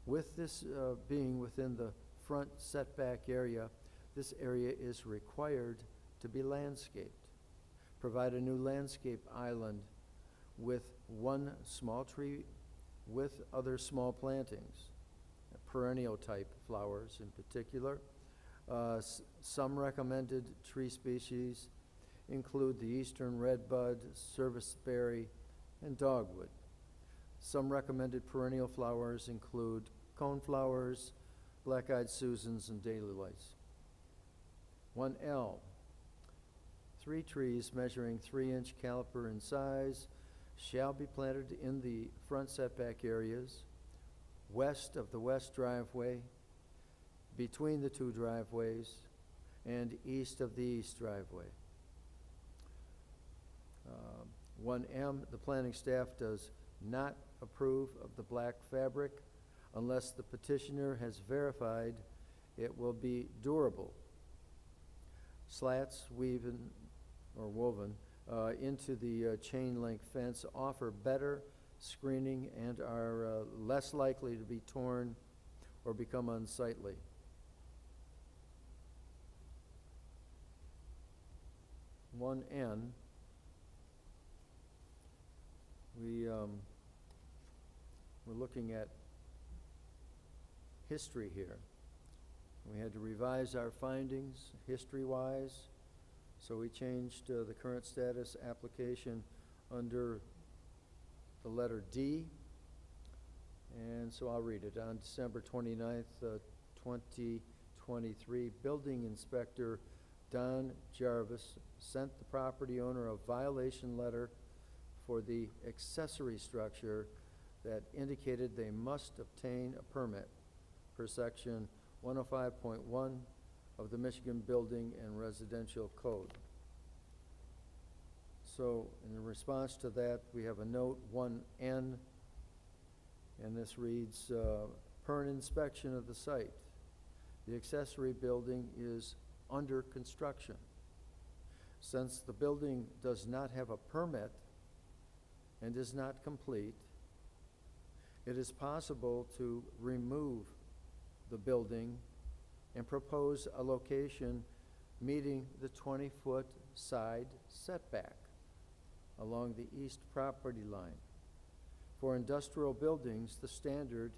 With this being within the front setback area, this area is required to be landscaped. Provide a new landscape island with one small tree with other small plantings, perennial type flowers in particular. Some recommended tree species include the eastern redbud, serviceberry, and dogwood. Some recommended perennial flowers include coneflowers, black-eyed Susans, and daylilies. 1L, 3 trees measuring 3-inch caliper in size shall be planted in the front setback areas, west of the west driveway, between the two driveways, and east of the east driveway. 1M, the planning staff does not approve of the black fabric unless the petitioner has verified it will be durable. Slats woven into the chain link fence offer better screening and are less likely to be torn or become unsightly. One N, we're looking at history here. We had to revise our findings history-wise, so we changed the current status application under the letter D. And so I'll read it. On December 29th, 2023, Building Inspector Don Jarvis sent the property owner a violation letter for the accessory structure that indicated they must obtain a permit per section 105.1 of the Michigan Building and Residential Code. So in response to that, we have a note 1N, and this reads, per an inspection of the site, the accessory building is under construction. Since the building does not have a permit and is not complete, it is possible to remove the building and propose a location meeting the 20-foot side setback along the east property line. For industrial buildings, the standard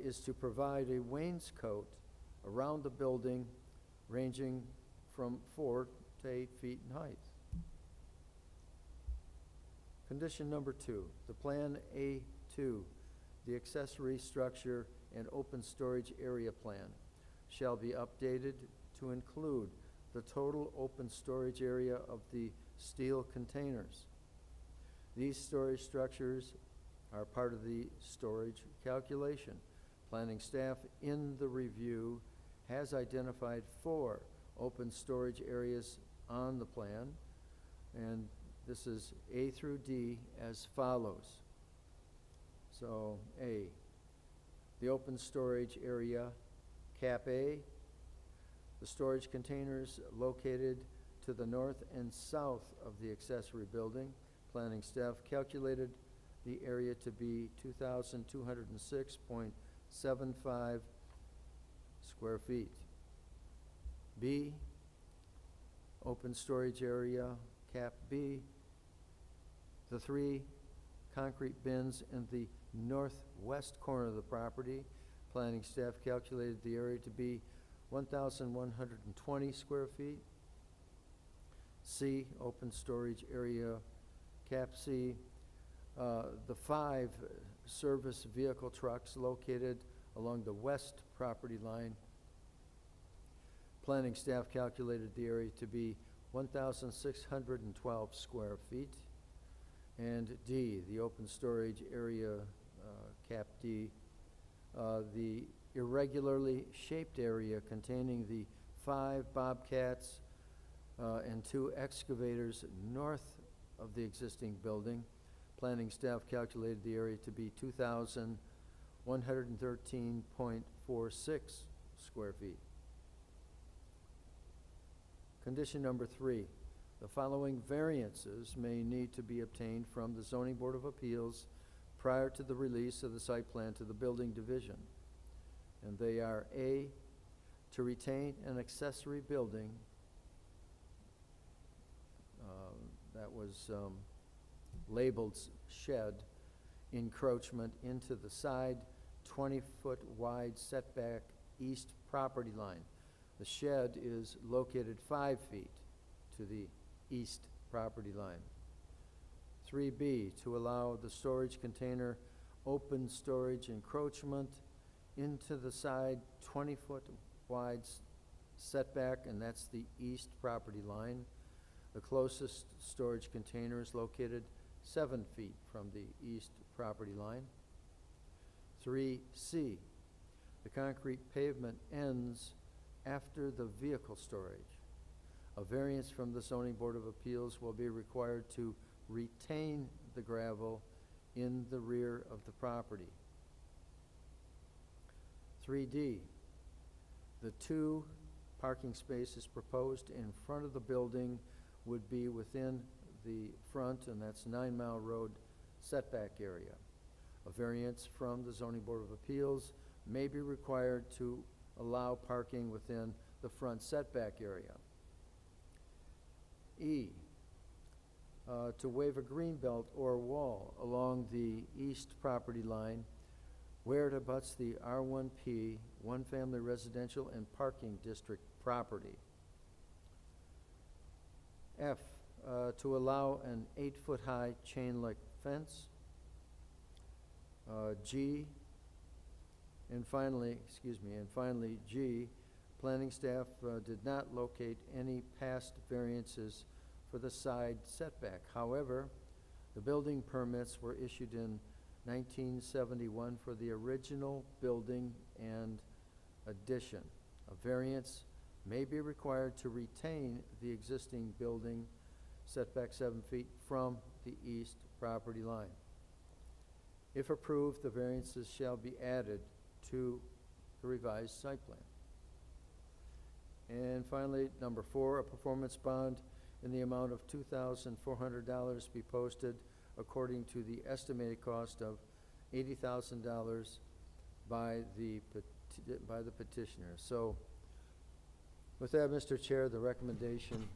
is to provide a wainscot around the building ranging from 4 to 8 feet in height. Condition number 2, the Plan A2, the accessory structure and open storage area plan, shall be updated to include the total open storage area of the steel containers. These storage structures are part of the storage calculation. Planning staff in the review has identified 4 open storage areas on the plan, and this is A through D as follows. So A, the open storage area, Cap A, the storage containers located to the north and south of the accessory building. Planning staff calculated the area to be 2,206.75 square feet. B, open storage area, Cap B, the 3 concrete bins in the northwest corner of the property. Planning staff calculated the area to be 1,120 square feet. C, open storage area, Cap C, the 5 service vehicle trucks located along the west property line. Planning staff calculated the area to be 1,612 square feet. And D, the open storage area, Cap D, the irregularly shaped area containing the 5 Bobcats and 2 excavators north of the existing building. Planning staff calculated the area to be 2,113.46 square feet. Condition number 3, the following variances may need to be obtained from the Zoning Board of Appeals prior to the release of the site plan to the Building Division. And they are A, to retain an accessory building that was labeled shed encroachment into the side 20-foot wide setback east property line. The shed is located 5 feet to the east property line. 3B, to allow the storage container open storage encroachment into the side 20-foot wide setback, and that's the east property line. The closest storage container is located 7 feet from the east property line. 3C, the concrete pavement ends after the vehicle storage. A variance from the zoning board of appeals will be required to retain the gravel in the rear of the property. 3D, the 2 parking spaces proposed in front of the building would be within the front, and that's 9 Mile Road setback area. A variance from the zoning board of appeals may be required to allow parking within the front setback area. E, to waive a green belt or wall along the east property line where it abuts the R1P, one-family residential and parking district property. F, to allow an 8-foot-high chain-link fence. G, and finally, G, planning staff did not locate any past variances for the side setback. However, the building permits were issued in 1971 for the original building and addition. A variance may be required to retain the existing building setback 7 feet from the east property line. If approved, the variances shall be added to the revised site plan. And finally, number 4, a performance bond in the amount of $2,400 be posted according to the estimated cost of $80,000 by the petitioner. So with that, Mr. Chair, the recommendation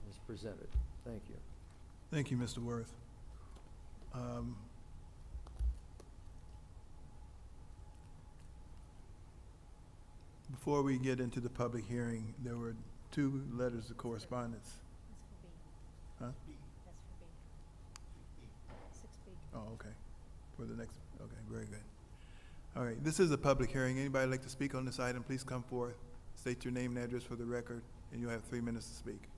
is presented. Thank you. Thank you, Mr. Worth. Before we get into the public hearing, there were 2 letters of correspondence. Huh? That's for B. 6B. Oh, okay. For the next, okay, very good. All right, this is a public hearing. Anybody like to speak on this item, please come forth. State your name and address for the record, and you'll have 3 minutes to speak.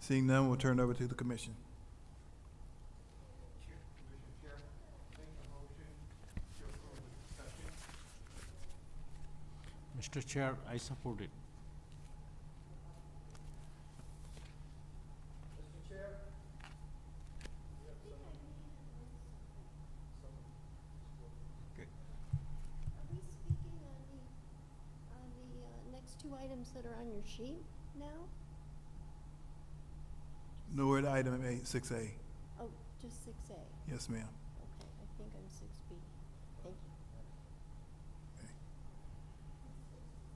Seeing none, we'll turn it over to the commission. Mr. Chair, I support it. Mr. Chair? Are we speaking on the next 2 items that are on your sheet now? No, we're at item 6A. Oh, just 6A. Yes, ma'am. Okay, I think I'm 6B. Thank you.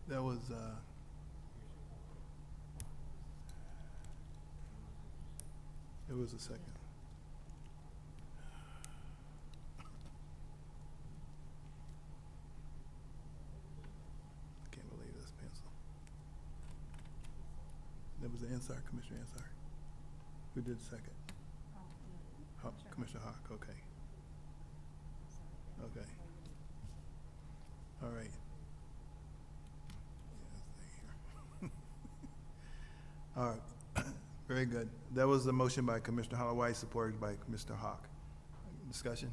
That was, it was a second. I can't believe this pencil. That was the Ansar, Commissioner Ansar. Who did second? Commissioner Hawk, okay. Okay. All right. All right, very good. That was the motion by Commissioner Holloway, supported by Mr. Hawk. Discussion?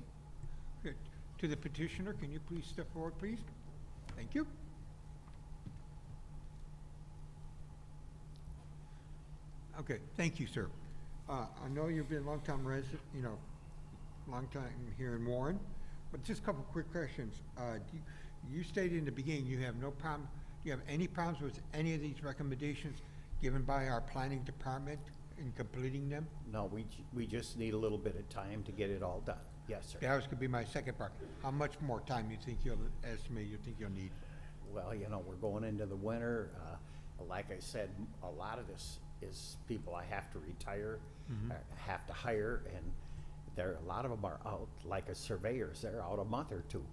Good. To the petitioner, can you please step forward, please? Thank you. Okay, thank you, sir. I know you've been a long-time resident, long time here in Warren, but just a couple quick questions. You stated in the beginning you have no problem, do you have any problems with any of these recommendations given by our planning department in completing them? No, we just need a little bit of time to get it all done. Yes, sir. That was gonna be my second part. How much more time you think you'll need? Well, we're going into the winter. Like I said, a lot of this is people I have to retire, have to hire, and a lot of them are out, like a surveyors, they're out a month or 2.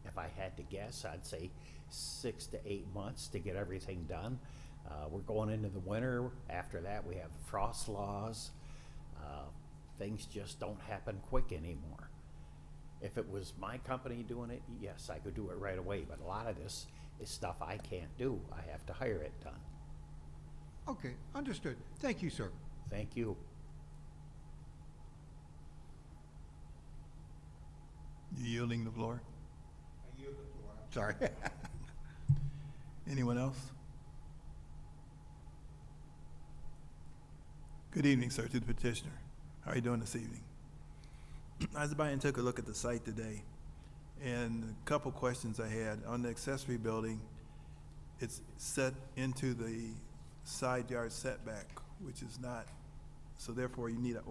If I had to guess, I'd say 6 to 8 months to get everything done. We're going into the winter. After that, we have frost laws. Things just don't happen quick anymore. If it was my company doing it, yes, I could do it right away, but a lot of this is stuff I can't do. I have to hire it done. Okay, understood. Thank you, sir. Thank you. You yielding the floor? I yield the floor. I'm sorry. Anyone else? Good evening, sir, to the petitioner. How are you doing this evening? I was by and took a look at the site today, and a couple questions I had. On the accessory building, it's set into the side yard setback, which is not, so therefore you need a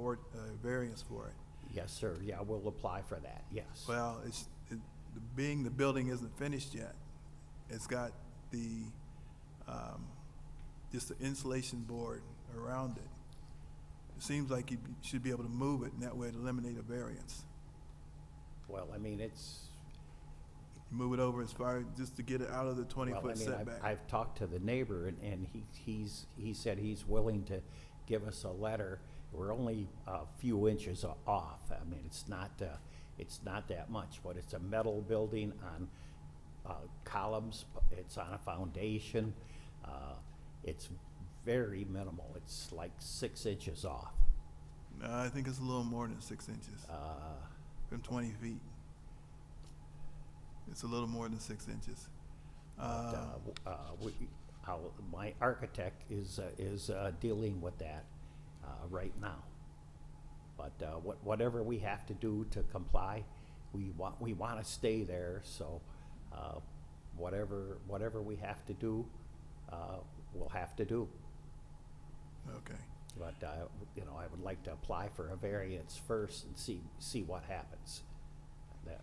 variance for it. Yes, sir. Yeah, we'll apply for that, yes. Well, being the building isn't finished yet, it's got the, just the insulation board around it. It seems like you should be able to move it, and that way it'd eliminate a variance. Well, I mean, it's, You move it over as far, just to get it out of the well, I 20-foot mean, setback. I've talked to the neighbor, and he said he's willing to give us a letter. We're only a few inches off. I mean, it's not that much, but it's a metal building on columns. It's on a foundation. It's very minimal. It's like 6 inches off. I think it's a little more than 6 inches, from 20 feet. It's a little more than 6 inches. My architect is dealing with that right now. But whatever we have to do to comply, we want to stay there. So whatever we have to do, we'll have to do. Okay. But you know, I would like to apply for a variance first and see what happens there.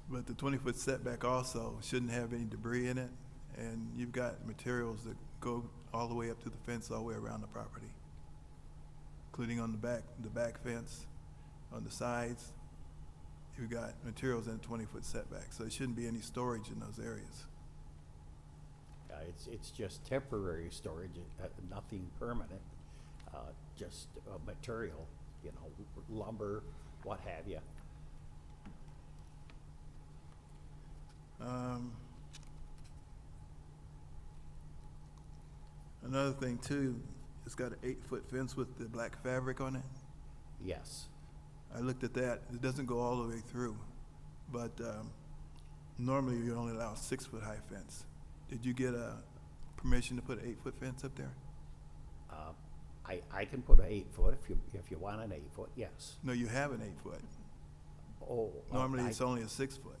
But the 20-foot setback also shouldn't have any debris in it, and you've got materials that go all the way up to the fence, all the way around the property, including on the back fence, on the sides. You've got materials in a 20-foot setback, so there shouldn't be any storage in those areas. It's just temporary storage, nothing permanent, just material, you know, lumber, what have you. Another thing too, it's got an 8-foot fence with the black fabric on it. Yes. I looked at that. It doesn't go all the way through, but normally you only allow a 6-foot high fence. Did you get a permission to put an 8-foot fence up there? I can put an 8-foot if you want an 8-foot, yes. No, you have an 8-foot. Oh. Normally it's only a 6-foot.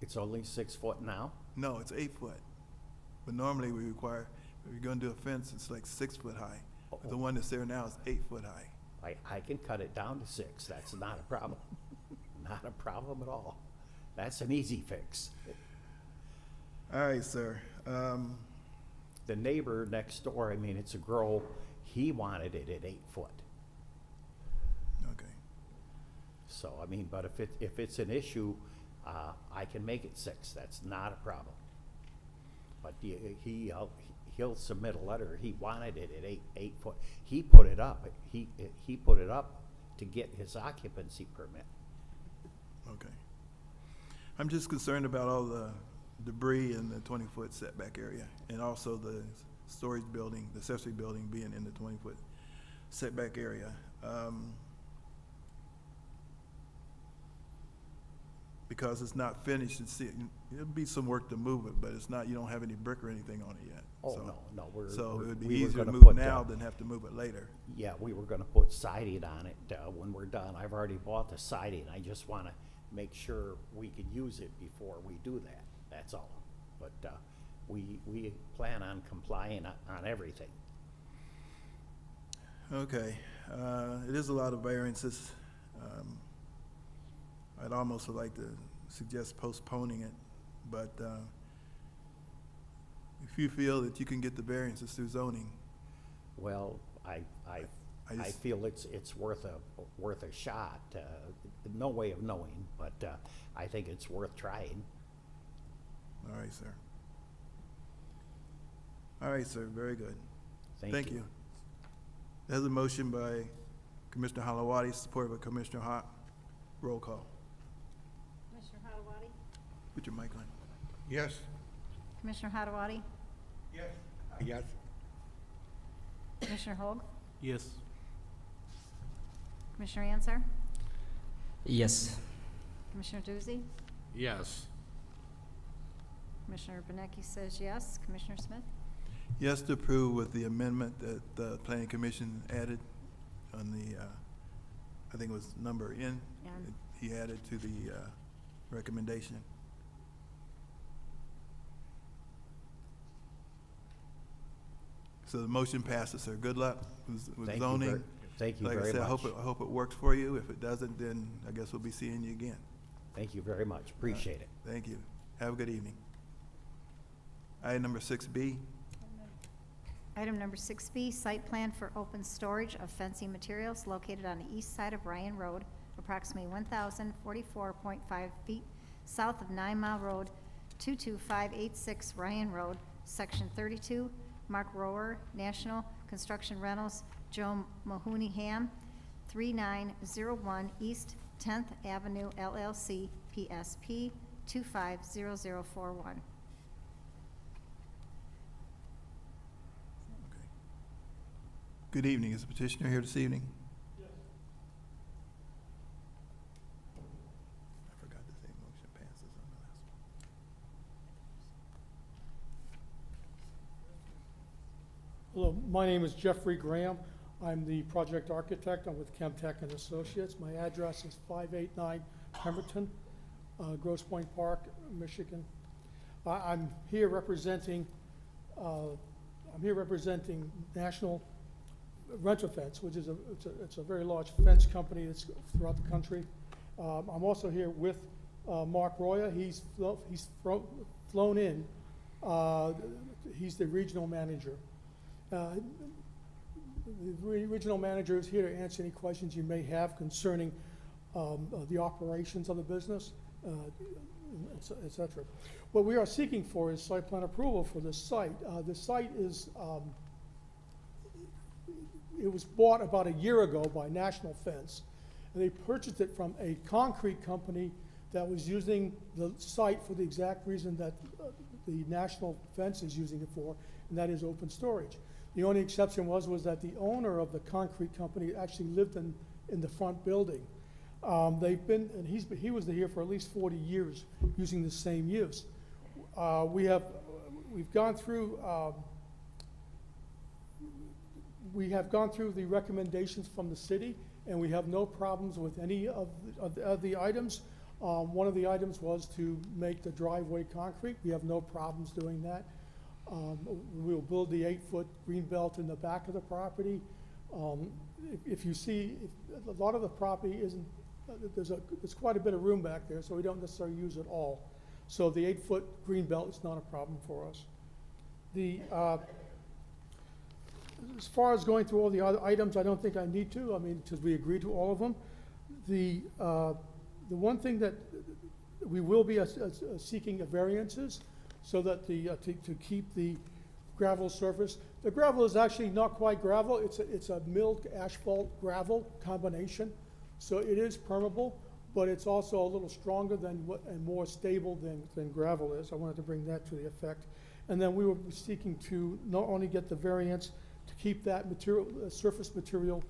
It's only 6 foot now? No, it's 8-foot. But normally we require, if you're gonna do a fence, it's like 6-foot high. Uh-oh. The one that's there now is 8-foot high. I can cut it down to 6. That's not a problem. Not a problem at all. That's an easy fix. All right, sir. The neighbor next door, I mean, it's a girl, he wanted it at 8 foot. Okay. So, I mean, but if it's an issue, I can make it 6. That's not a problem. But he'll submit a letter. He wanted it at 8 foot. He put it up. He put it up to get his occupancy permit. Okay. I'm just concerned about all the debris in the 20-foot setback area, and also the storage building, the accessory building being in the 20-foot setback area. Because it's not finished, it'll be some work to move it, but it's not, you don't have any brick or anything on it yet. Oh, So- no, So it would be we were easier to gonna move put, it now than have to move it later. Yeah, we were gonna put siding on it when we're done. I've already bought the siding. I just wanna make sure we can use it before we do that. That's all. But we plan on complying on everything. Okay, it is a lot of variances. I'd almost like to suggest postponing it, but if you feel that you can get the variances through zoning, Well, I just- feel it's worth a shot. No way of knowing, but I think it's worth trying. all right, sir. All right, sir, very good. Thank you. There's a motion by Commissioner Halawadi, supported by Commissioner Hawk, Roll call. Commissioner Hadawadi? Put your mic on. Yes? Commissioner Hadawadi? Yes. Yes. Commissioner Holg? Yes. Commissioner Answer? Yes. Commissioner Doozy? Yes. Commissioner Benecki says yes. Commissioner Smith? Yes to approve with the amendment that the planning commission added on the, I think it was number N. N. He added to the recommendation. So the motion passes, sir. Good luck with Thank you zoning. Thank you Like I very said, I much. hope it works for you. If it doesn't, then I guess we'll be seeing you again. Thank you very much. Appreciate it. Thank you. Have a good evening. Item number 6B. Item number 6B, site plan for open storage of fencing materials located on the east side of Ryan Road, approximately 1,044.5 feet south of 9 Mile Road, 22586 Ryan Road, Section 32, Mark Rower, National Construction Rentals, Joe Mahoney Ham, 3901 East 10th Avenue LLC, PSP 250041. Good evening. Is the petitioner here this evening? Yes. I forgot to say motion passes on the last one. Hello, my name is Jeffrey Graham. I'm the project architect. I'm with Chemtech and Associates. My address is 589 Pemberton, Grosse Pointe Park, Michigan. I'm here representing National Rent-A-Fence, which is it's a very large fence company that's throughout the country. I'm also here with Mark Roya. He's flown in. He's the regional manager. The regional manager is here to answer any questions you may have concerning the operations of the business, et cetera. What we are seeking for is site plan approval for this site. The site is, it was bought about a year ago by National Fence, and they purchased it from a concrete company that was using the site for the exact reason that the National Fence is using it for, and that is open storage. The only exception was that the owner of the concrete company actually lived in the front building. He was here for at least 40 years using the same use. We've gone through the recommendations from the city, and we have no problems with any of the items. One of the items was to make the driveway concrete. We have no problems doing that. We'll build the 8-foot green belt in the back of the property. If you see, a lot of the property isn't, there's quite a bit of room back there, so we don't necessarily use it all. So the 8-foot green belt is not a problem for us. As far as going through all the other items, I don't think I need to, because we agreed to all of them. The one thing that we will be seeking a variances so that to keep the gravel surface. The gravel is actually not quite gravel. It's a milled asphalt gravel combination. So it is permeable, but it's also a little stronger and more stable than gravel is. I wanted to bring that to the effect. And then we were seeking to not only get the variance to keep that material, surface material,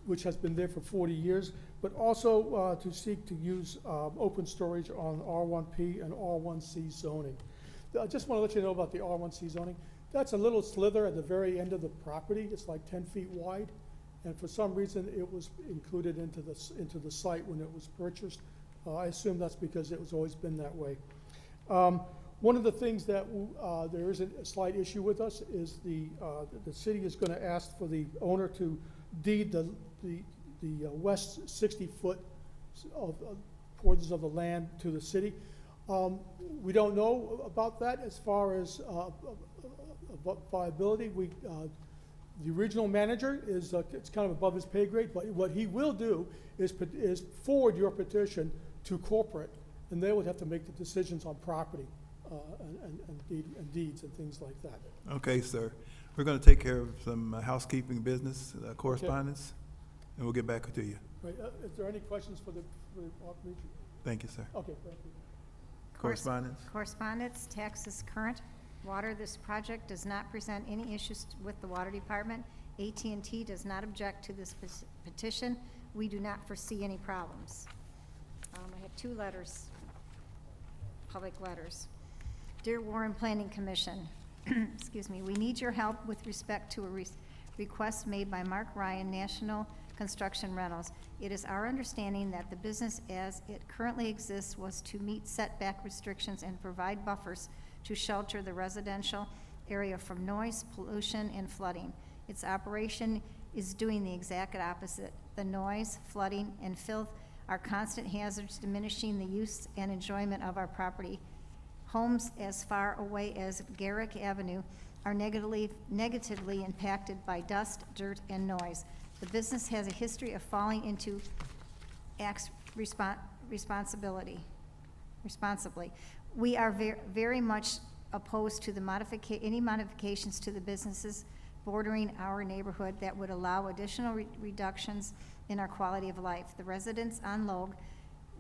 which has been there for 40 years, but also to seek to use open storage on R1P and R1C zoning. I just want to let you know about the R1C zoning. That's a little slither at the very end of the property. It's like 10 feet wide. And for some reason, it was included into the site when it was purchased. I assume that's because it was always been that way. One of the things that there is a slight issue with us is the city is going to ask for the owner to deed the west 60-foot of portions of the land to the city. We don't know about that as far as viability. The regional manager is it's kind of above his pay grade, but what he will do is forward your petition to corporate, and they would have to make the decisions on property and deeds and things like that. Okay, sir. We're going to take care of some housekeeping business correspondence, and we'll get back to you. Right. Is there any questions for the Thank you, sir. Okay, thank you. Correspondence? Correspondence, taxes current. Water, this project does not present any issues with the water department. AT&T does not object to this petition. We do not foresee any problems. I have 2 letters, public letters. Dear Warren Planning Commission, excuse me, we need your help with respect to a request made by Mark Ryan, National Construction Rentals. It is our understanding that the business as it currently exists was to meet setback restrictions and provide buffers to shelter the residential area from noise, pollution, and flooding. Its operation is doing the exact opposite. The noise, flooding, and filth are constant hazards, diminishing the use and enjoyment of our property. Homes as far away as Garrick Avenue are negatively impacted by dust, dirt, and noise. The business has a history of falling into acts responsibly. We are very much opposed to the any modifications to the businesses bordering our neighborhood that would allow additional reductions in our quality of life. The residents on Logue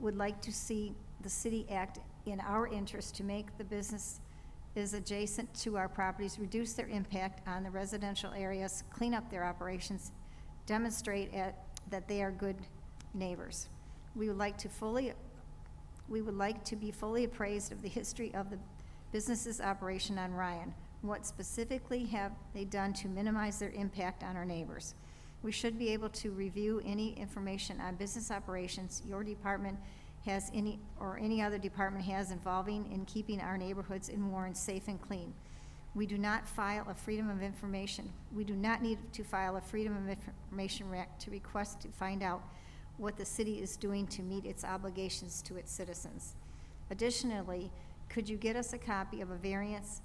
would like to see the city act in our interest to make the business is adjacent to our properties, reduce their impact on the residential areas, clean up their operations, demonstrate that they are good neighbors. We would like to be fully appraised of the history of the business's operation on Ryan. What specifically have they done to minimize their impact on our neighbors? We should be able to review any information on business operations your department has or any other department has involving in keeping our neighborhoods in Warren safe and clean. We do not file a Freedom of Information. We do not need to file a Freedom of Information Act to request to find out what the city is doing to meet its obligations to its citizens. Additionally, could you get us a copy of a variance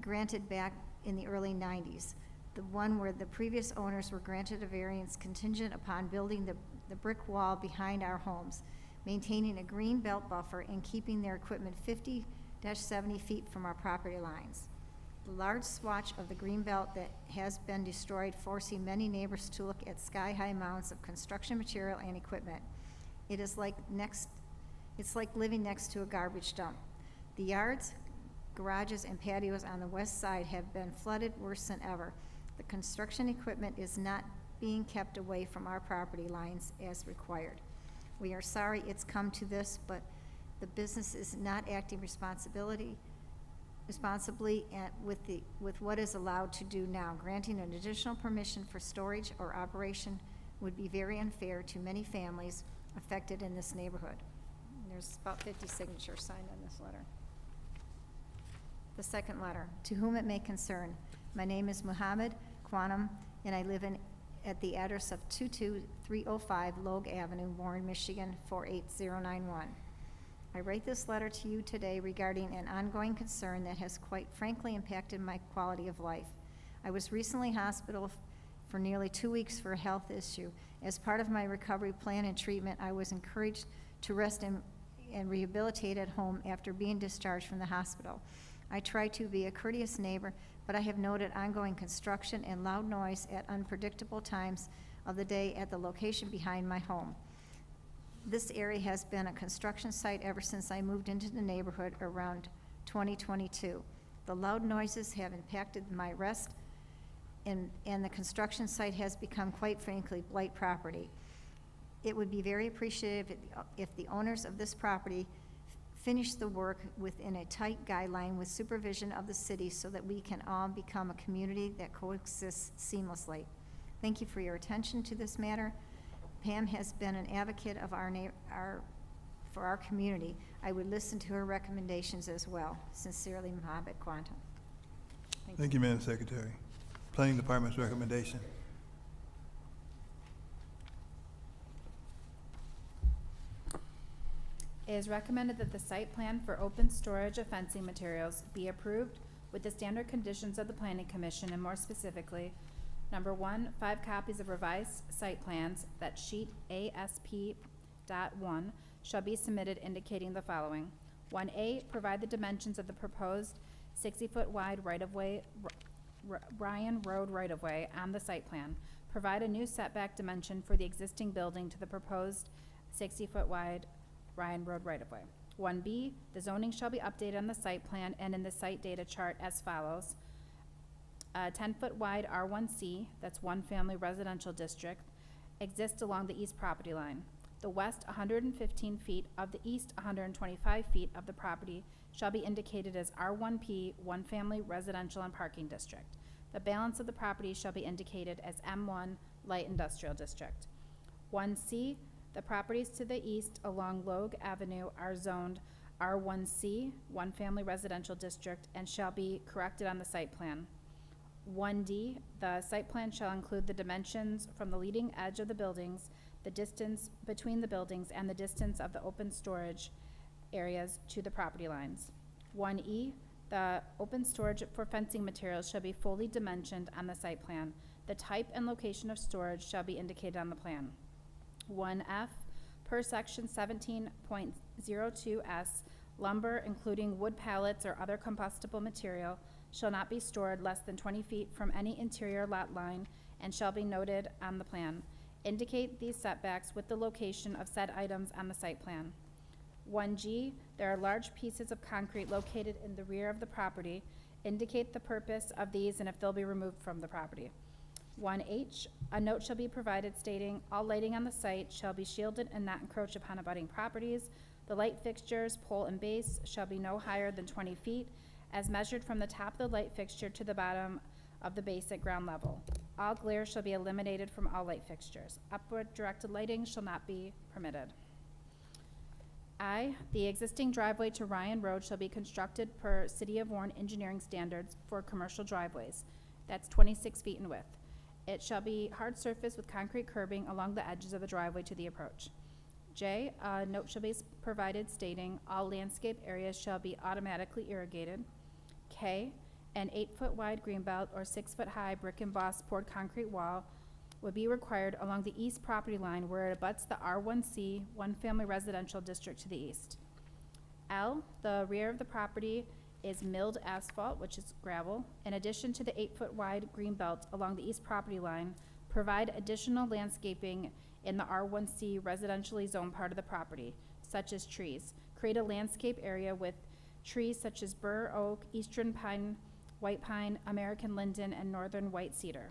granted back in the early 90s, the one where the previous owners were granted a variance contingent upon building the brick wall behind our homes, maintaining a green belt buffer, and keeping their equipment 50-70 feet from our property lines. The large swatch of the green belt that has been destroyed, forcing many neighbors to look at sky-high mounds of construction material and equipment. It's like living next to a garbage dump. The yards, garages, and patios on the west side have been flooded worse than ever. The construction equipment is not being kept away from our property lines as required. We are sorry it's come to this, but the business is not acting responsibly and with what is allowed to do now. Granting an additional permission for storage or operation would be very unfair to many families affected in this neighborhood. And there's about 50 signatures signed on this letter. The second letter, to whom it may concern. My name is Muhammad Quanum, and I live at the address of 22305 Logue Avenue, Warren, Michigan, 48091. I write this letter to you today regarding an ongoing concern that has quite frankly impacted my quality of life. I was recently hospitalized for nearly 2 weeks for a health issue. As part of my recovery plan and treatment, I was encouraged to rest and rehabilitate at home after being discharged from the hospital. I try to be a courteous neighbor, but I have noted ongoing construction and loud noise at unpredictable times of the day at the location behind my home. This area has been a construction site ever since I moved into the neighborhood around 2022. The loud noises have impacted my rest, and the construction site has become, quite frankly, blight property. It would be very appreciative if the owners of this property finish the work within a tight guideline with supervision of the city so that we can all become a community that coexists seamlessly. Thank you for your attention to this matter. Pam has been an advocate of for our community. I would listen to her recommendations as well. Sincerely, Mohabit Quantum. Thank you, Madam Secretary. Planning Department's recommendation. It is recommended that the site plan for open storage of fencing materials be approved with the standard conditions of the Planning Commission, and more specifically, number 1, 5 copies of revised site plans that sheet ASP.1 shall be submitted indicating the following. 1A, provide the dimensions of the proposed 60-foot wide right-of-way, Ryan Road right-of-way on the site plan. Provide a new setback dimension for the existing building to the proposed 60-foot wide Ryan Road right-of-way. 1B, the zoning shall be updated on the site plan and in the site data chart as follows. 10-foot wide R1C, that's one family residential district, exists along the east property line. The west 115 feet of the east 125 feet of the property shall be indicated as R1P, one family residential and parking district. The balance of the property shall be indicated as M1, light industrial district. 1C, the properties to the east along Logue Avenue are zoned R1C, one family residential district, and shall be corrected on the site plan. 1D, the site plan shall include the dimensions from the leading edge of the buildings, the distance between the buildings, and the distance of the open storage areas to the property lines. 1E, the open storage for fencing materials shall be fully dimensioned on the site plan. The type and location of storage shall be indicated on the plan. 1F, per section 17.02S, lumber, including wood pallets or other combustible material, shall not be stored less than 20 feet from any interior lot line and shall be noted on the plan. Indicate these setbacks with the location of said items on the site plan. 1G, there are large pieces of concrete located in the rear of the property. Indicate the purpose of these and if they'll be removed from the property. 1H, a note shall be provided stating all lighting on the site shall be shielded and not encroach upon abutting properties. The light fixtures, pole and base shall be no higher than 20 feet as measured from the top of the light fixture to the bottom of the base at ground level. All glare shall be eliminated from all light fixtures. Upward directed lighting shall not be permitted. I, the existing driveway to Ryan Road shall be constructed per City of Warren engineering standards for commercial driveways. That's 26 feet in width. It shall be hard surface with concrete curbing along the edges of the driveway to the approach. J, a note shall be provided stating all landscape areas shall be automatically irrigated. K, an 8-foot wide greenbelt or 6-foot high brick embossed poured concrete wall would be required along the east property line where it abuts the R1C, one family residential district to the east. L, the rear of the property is milled asphalt, which is gravel. In addition to the 8-foot wide green belt along the east property line, provide additional landscaping in the R1C residentially zoned part of the property, such as trees. Create a landscape area with trees such as bur oak, eastern pine, white pine, American linden, and northern white cedar.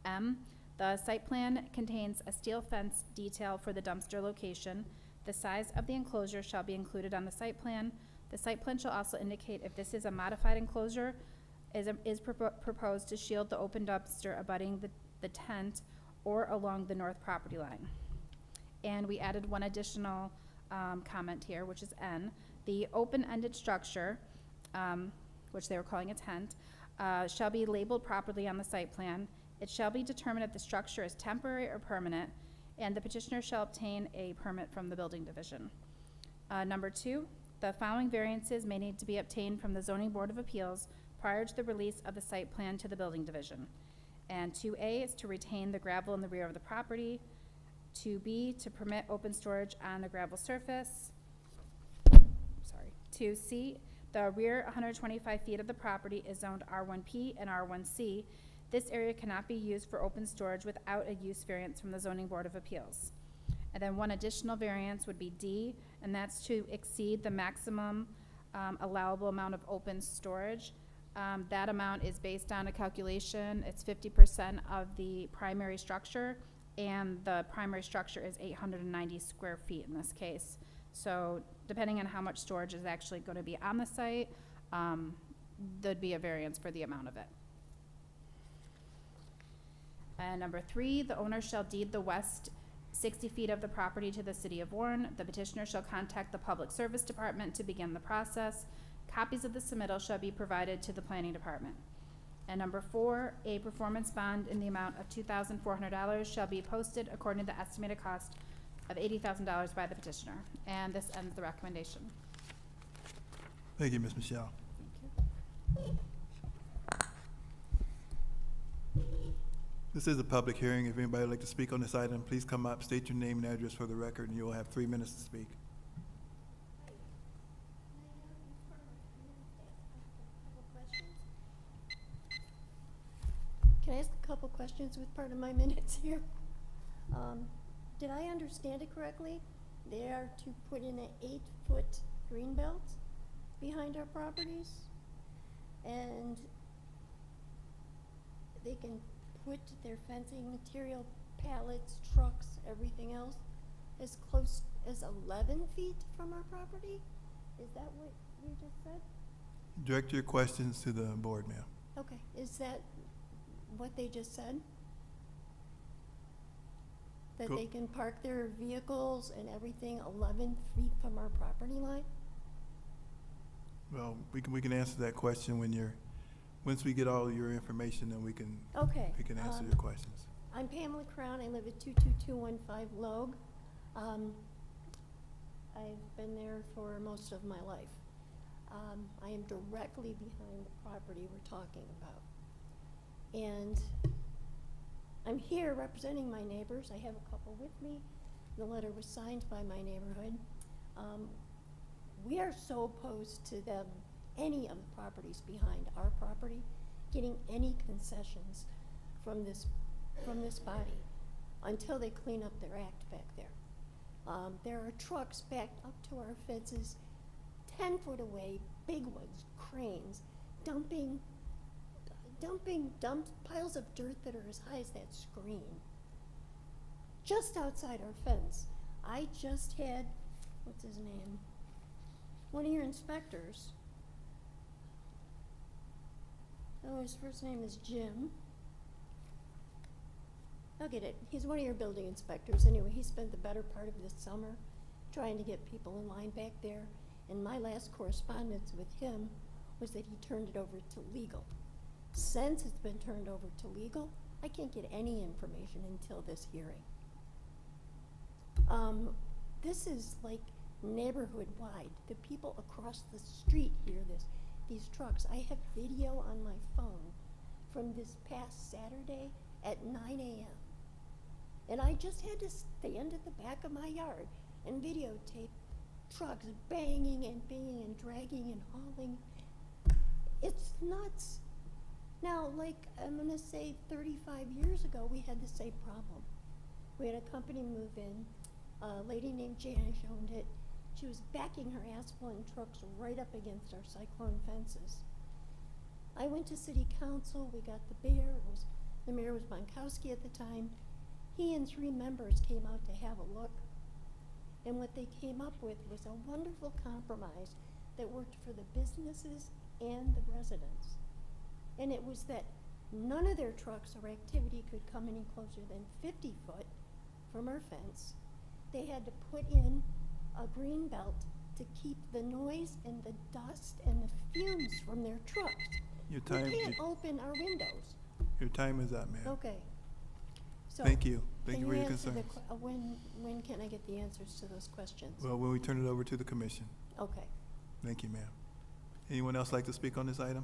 M, the site plan contains a steel fence detail for the dumpster location. The size of the enclosure shall be included on the site plan. The site plan shall also indicate if this is a modified enclosure, is proposed to shield the open dumpster abutting the tent or along the north property line. And we added one additional comment here, which is N. The open-ended structure, which they were calling a tent, shall be labeled properly on the site plan. It shall be determined if the structure is temporary or permanent, and the petitioner shall obtain a permit from the building division. Number 2, the following variances may need to be obtained from the Zoning Board of Appeals prior to the release of the site plan to the building division. And 2A is to retain the gravel in the rear of the property. 2B, to permit open storage on the gravel surface. 2C, the rear 125 feet of the property is zoned R1P and R1C. This area cannot be used for open storage without a use variance from the Zoning Board of Appeals. And then one additional variance would be D, and that's to exceed the maximum allowable amount of open storage. That amount is based on a calculation. It's 50% of the primary structure, and the primary structure is 890 square feet in this case. So depending on how much storage is actually going to be on the site, there'd be a variance for the amount of it. And number 3, the owner shall deed the west 60 feet of the property to the City of Warren. The petitioner shall contact the Public Service Department to begin the process. Copies of the submittal shall be provided to the Planning Department. And number 4, a performance bond in the amount of $2,400 shall be posted according to the estimated cost of $80,000 by the petitioner. And this ends the recommendation. Thank you, Ms. Michelle. Thank you. This is a public hearing. If anybody would like to speak on this item, please come up, state your name and address for the record, and you will have 3 minutes to speak. Can I ask a couple questions with part of my minutes here? did I understand it correctly? They are to put in an 8-foot green belt behind our properties? And they can put their fencing material, pallets, trucks, everything else, as close as 11 feet from our property? Is that what you just said? Direct your questions to the board, ma'am. Okay, is that what they just said? That Go- they can park their vehicles and everything 11 feet from our property line? Well, we can answer that question once we get all your information, then we can Okay. answer your questions. I'm Pamela Crown. I live at 22215 Logue. I've been there for most of my life. I am directly behind the property we're talking about. And I'm here representing my neighbors. I have a couple with me. The letter was signed by my neighborhood. We are so opposed to them, any of the properties behind our property, getting any concessions from this body until they clean up their act back there. There are trucks backed up to our fences, 10 foot away, big ones, cranes, dumping piles of dirt that are as high as that screen, just outside our fence. I just had, what's his name? One of your inspectors. Oh, his first name is Jim. I'll get it. He's one of your building inspectors. Anyway, he spent the better part of this summer trying to get people in line back there. And my last correspondence with him was that he turned it over to legal. Since it's been turned over to legal, I can't get any information until this hearing. This is like neighborhood-wide. The people across the street hear this. These trucks. I have video on my phone from this past Saturday at 9 a.m. And I just had to stand at the back of my yard and videotape trucks banging and dragging and hauling. It's nuts. Now, like, I'm gonna say 35 years ago, we had the same problem. We had a company move in, a lady named Janice owned it. She was backing her asphalt trucks right up against our cyclone fences. I went to city council, we got the mayor, the mayor was Bonkowski at the time. He and 3 members came out to have a look. And what they came up with was a wonderful compromise that worked for the businesses and the residents. And it was that none of their trucks or activity could come any closer than 50 foot from our fence. They had to put in a green belt to keep the noise and the dust and the fumes from their trucks. Your time, We can't open our windows. your time is up, ma'am. Okay. So Thank you. Thank you can for your answer the concerns. when can I get the answers to those questions? Well, when we turn it over to the commission. Okay. Thank you, ma'am. Anyone else like to speak on this item?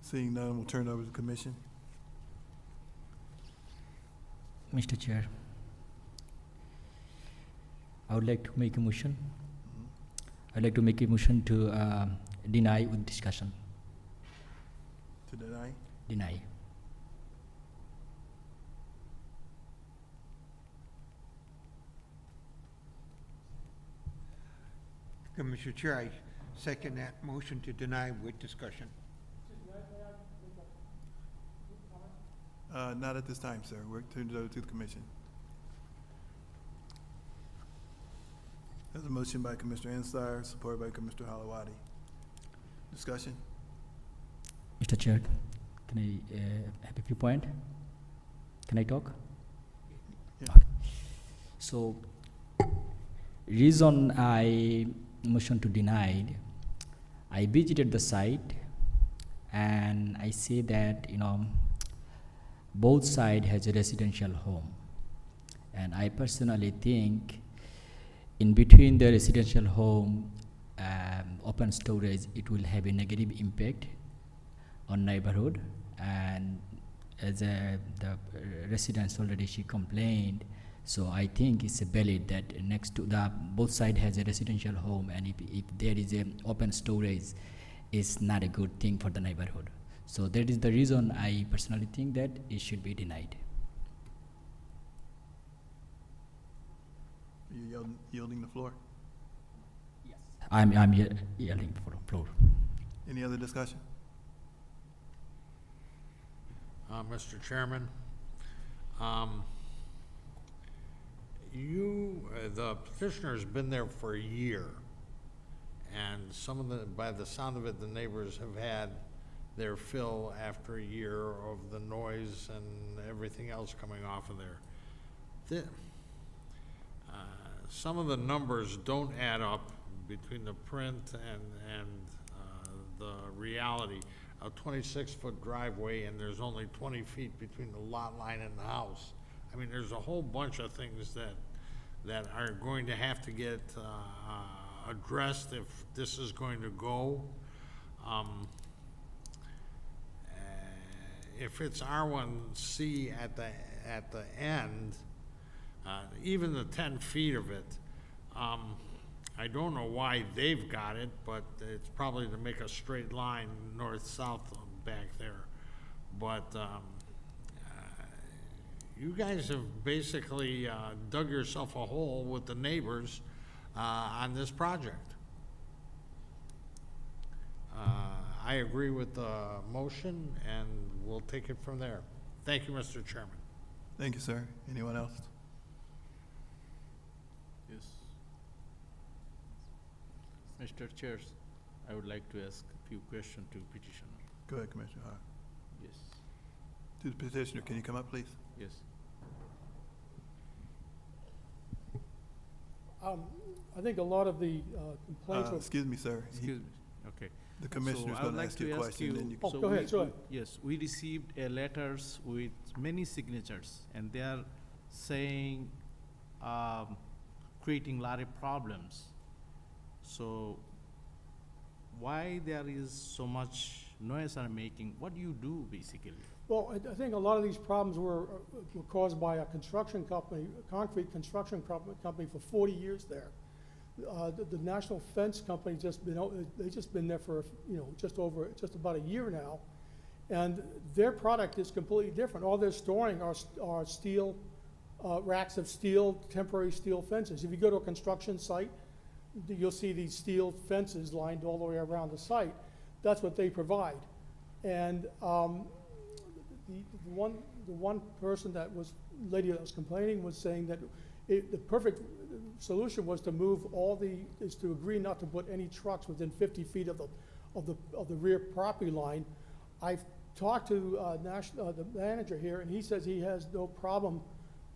Seeing none, we'll turn it over to the commission. Mr. Chair, I would like to make a motion. I'd like to make a motion to deny with discussion. To deny? Deny. Mr. Chair, I second that motion to deny with discussion. Not at this time, sir. We're turning it over to the commission. There's a motion by Commissioner Anstar, supported by Commissioner Halawadi. Discussion? Mr. Chair, can I have a few points? Can I talk? Yeah. Okay. So, reason I motion to deny, I visited the site and I see that, both side has a residential home. And I personally think in between the residential home, open storage, it will have a negative impact on neighborhood. And as the residents already, she complained, so I think it's a valid that next to the both side has a residential home, and if there is a open storage, it's not a good thing for the neighborhood. So that is the reason I personally think that it should be denied. Are you yielding the floor? I'm yelling for the floor. Any other discussion? Mr. Chairman, the petitioner's been there for a year, and by the sound of it, the neighbors have had their fill after a year of the noise and everything else coming off of there. Some of the numbers don't add up between the print and the reality. A 26-foot driveway, and there's only 20 feet between the lot line and the house. I mean, there's a whole bunch of things that are going to have to get addressed if this is going to go. If it's R1C at the end, even the 10 feet of it, I don't know why they've got it, but it's probably to make a straight line north-south back there. But you guys have basically dug yourself a hole with the neighbors on this project. I agree with the motion, and we'll take it from there. Thank you, Mr. Chairman. Thank you, sir. Anyone else? Yes. Mr. Chairs, I would like to ask a few questions to petitioner. Go ahead, Commissioner Hart. Yes, To the petitioner, can you come up, please? yes. I think a lot of the complaints were. Excuse me, sir. Excuse me, okay. The commissioner's So I would going to like ask you a to ask question, then you Oh, so go ahead, we- go ahead. Yes, we received letters with many signatures, and they are saying, creating a lot of problems. So why there is so much noise are making? What do you do basically? Well, I think a lot of these problems were caused by a construction company, a concrete construction company for 40 years there. The National Fence Company they've just been there for, just about a year now. And their product is completely different. All they're storing are steel, racks of steel, temporary steel fences. If you go to a construction site, you'll see these steel fences lined all the way around the site. That's what they provide. And the one person lady that was complaining was saying that the perfect solution was to to agree not to put any trucks within 50 feet of the rear property line. I've talked to the manager here, and he says he has no problem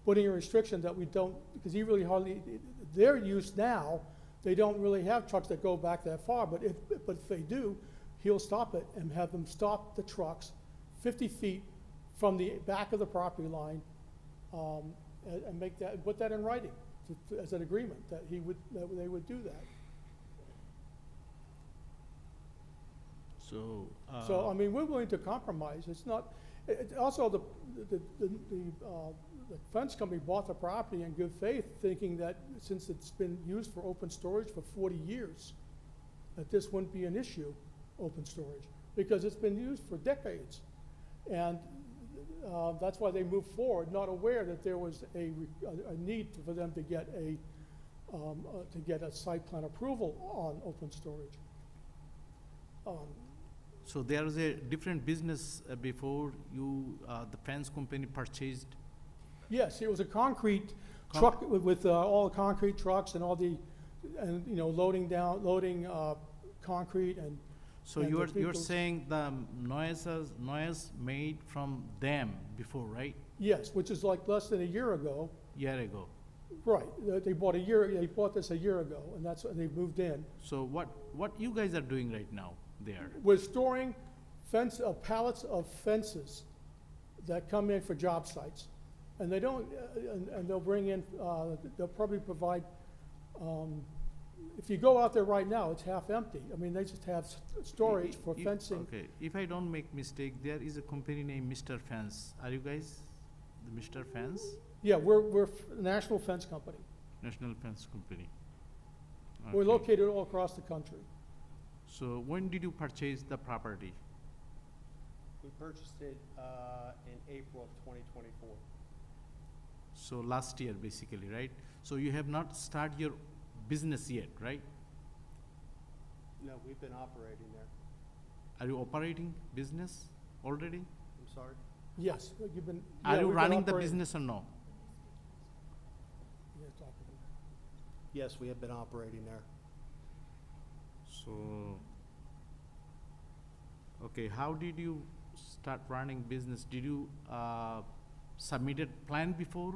putting a restriction that we don't, because he really their use now, they don't really have trucks that go back that far, but if they do, he'll stop it and have them stop the trucks 50 feet from the back of the property line, and put that in writing as an agreement that they would do that. So. So, I mean, we're willing to compromise. It's not, also the fence company bought the property in good faith, thinking that since it's been used for open storage for 40 years, that this wouldn't be an issue, open storage, because it's been used for decades. And that's why they moved forward, not aware that there was a need for them to get a site plan approval on open storage. So there is a different business before you, the fence company purchased? Yes, it was a concrete truck with all the concrete trucks and loading concrete and. So and the you're people's- saying the noise made from them before, right? Yes, which is like less than a year ago. Year ago. Right, they bought this a year ago, and they moved in. So what you guys are doing right now there? We're storing pallets of fences that come in for job sites. And they don't, and they'll bring in, they'll probably provide, if you go out there right now, it's half empty. I mean, they just have storage for fencing. Okay, if I don't make mistake, there is a company named Mr. Fence. Are you guys the Mr. Fence? Yeah, we're National Fence Company. National Fence Company. We're Okay. located all across the country. So when did you purchase the property? We purchased it in April of 2024. So last year, basically, right? So you have not started your business yet, right? No, we've been operating there. Are you operating business already? I'm sorry? Yes, you've been. Are yeah, you we've been running the operating- business or no? Yeah, talk about it. Yes, we have been operating there. So, okay, how did you start running business? Did you submitted plan before?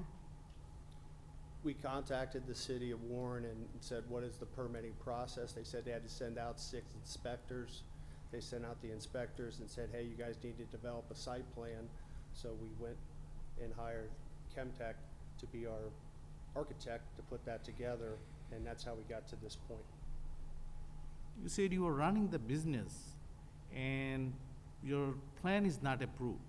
We contacted the city of Warren and said, what is the permitting process? They said they had to send out 6 inspectors. They sent out the inspectors and said, hey, you guys need to develop a site plan. So we went and hired Chemtech to be our architect to put that together, and that's how we got to this point. You said you were running the business and your plan is not approved.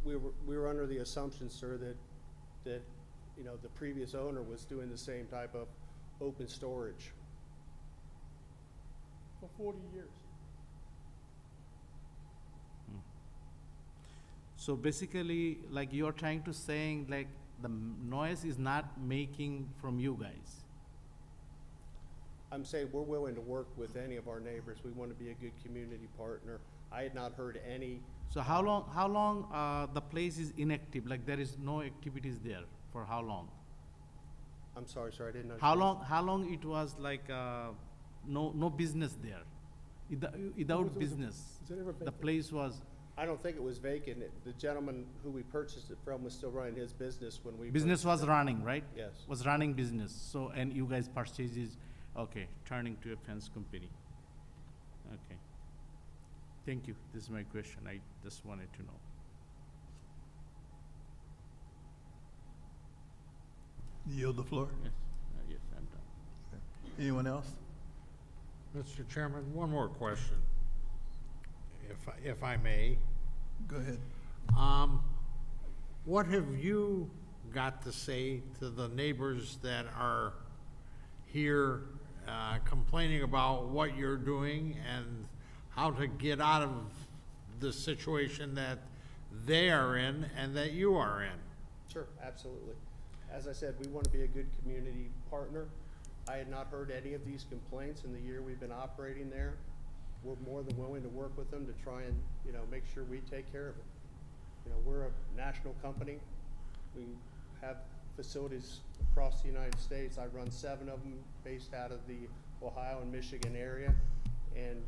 We were under the assumption, sir, that you know, the previous owner was doing the same type of open storage. For 40 years. So basically, like you're trying to saying like the noise is not making from you guys. I'm saying we're willing to work with any of our neighbors. We want to be a good community partner. I had not heard any. So how long the place is inactive? Like there is no activities there for how long? I'm sorry, sir, I didn't understand. How long it was like no business there? Without Was it- business, was it ever the vacant? place was I don't think it was vacant. The gentleman who we purchased it from was still running his business when we. business was purchased it. running, right? Yes. Was running business. So and you guys purchased it, okay, turning to a fence company. Okay. Thank you. This is my question. I just wanted to know. Yield the floor. Yes, yes, I'm done. Anyone else? Mr. Chairman, one more question, if I may. Go ahead. What have you got to say to the neighbors that are here complaining about what you're doing and how to get out of the situation that they are in and that you are in? Sure, absolutely. As I said, we want to be a good community partner. I had not heard any of these complaints in the year we've been operating there. We're more than willing to work with them to try and, you know, make sure we take care of it. You know, we're a national company. We have facilities across the United States. I run 7 of them based out of the Ohio and Michigan area. And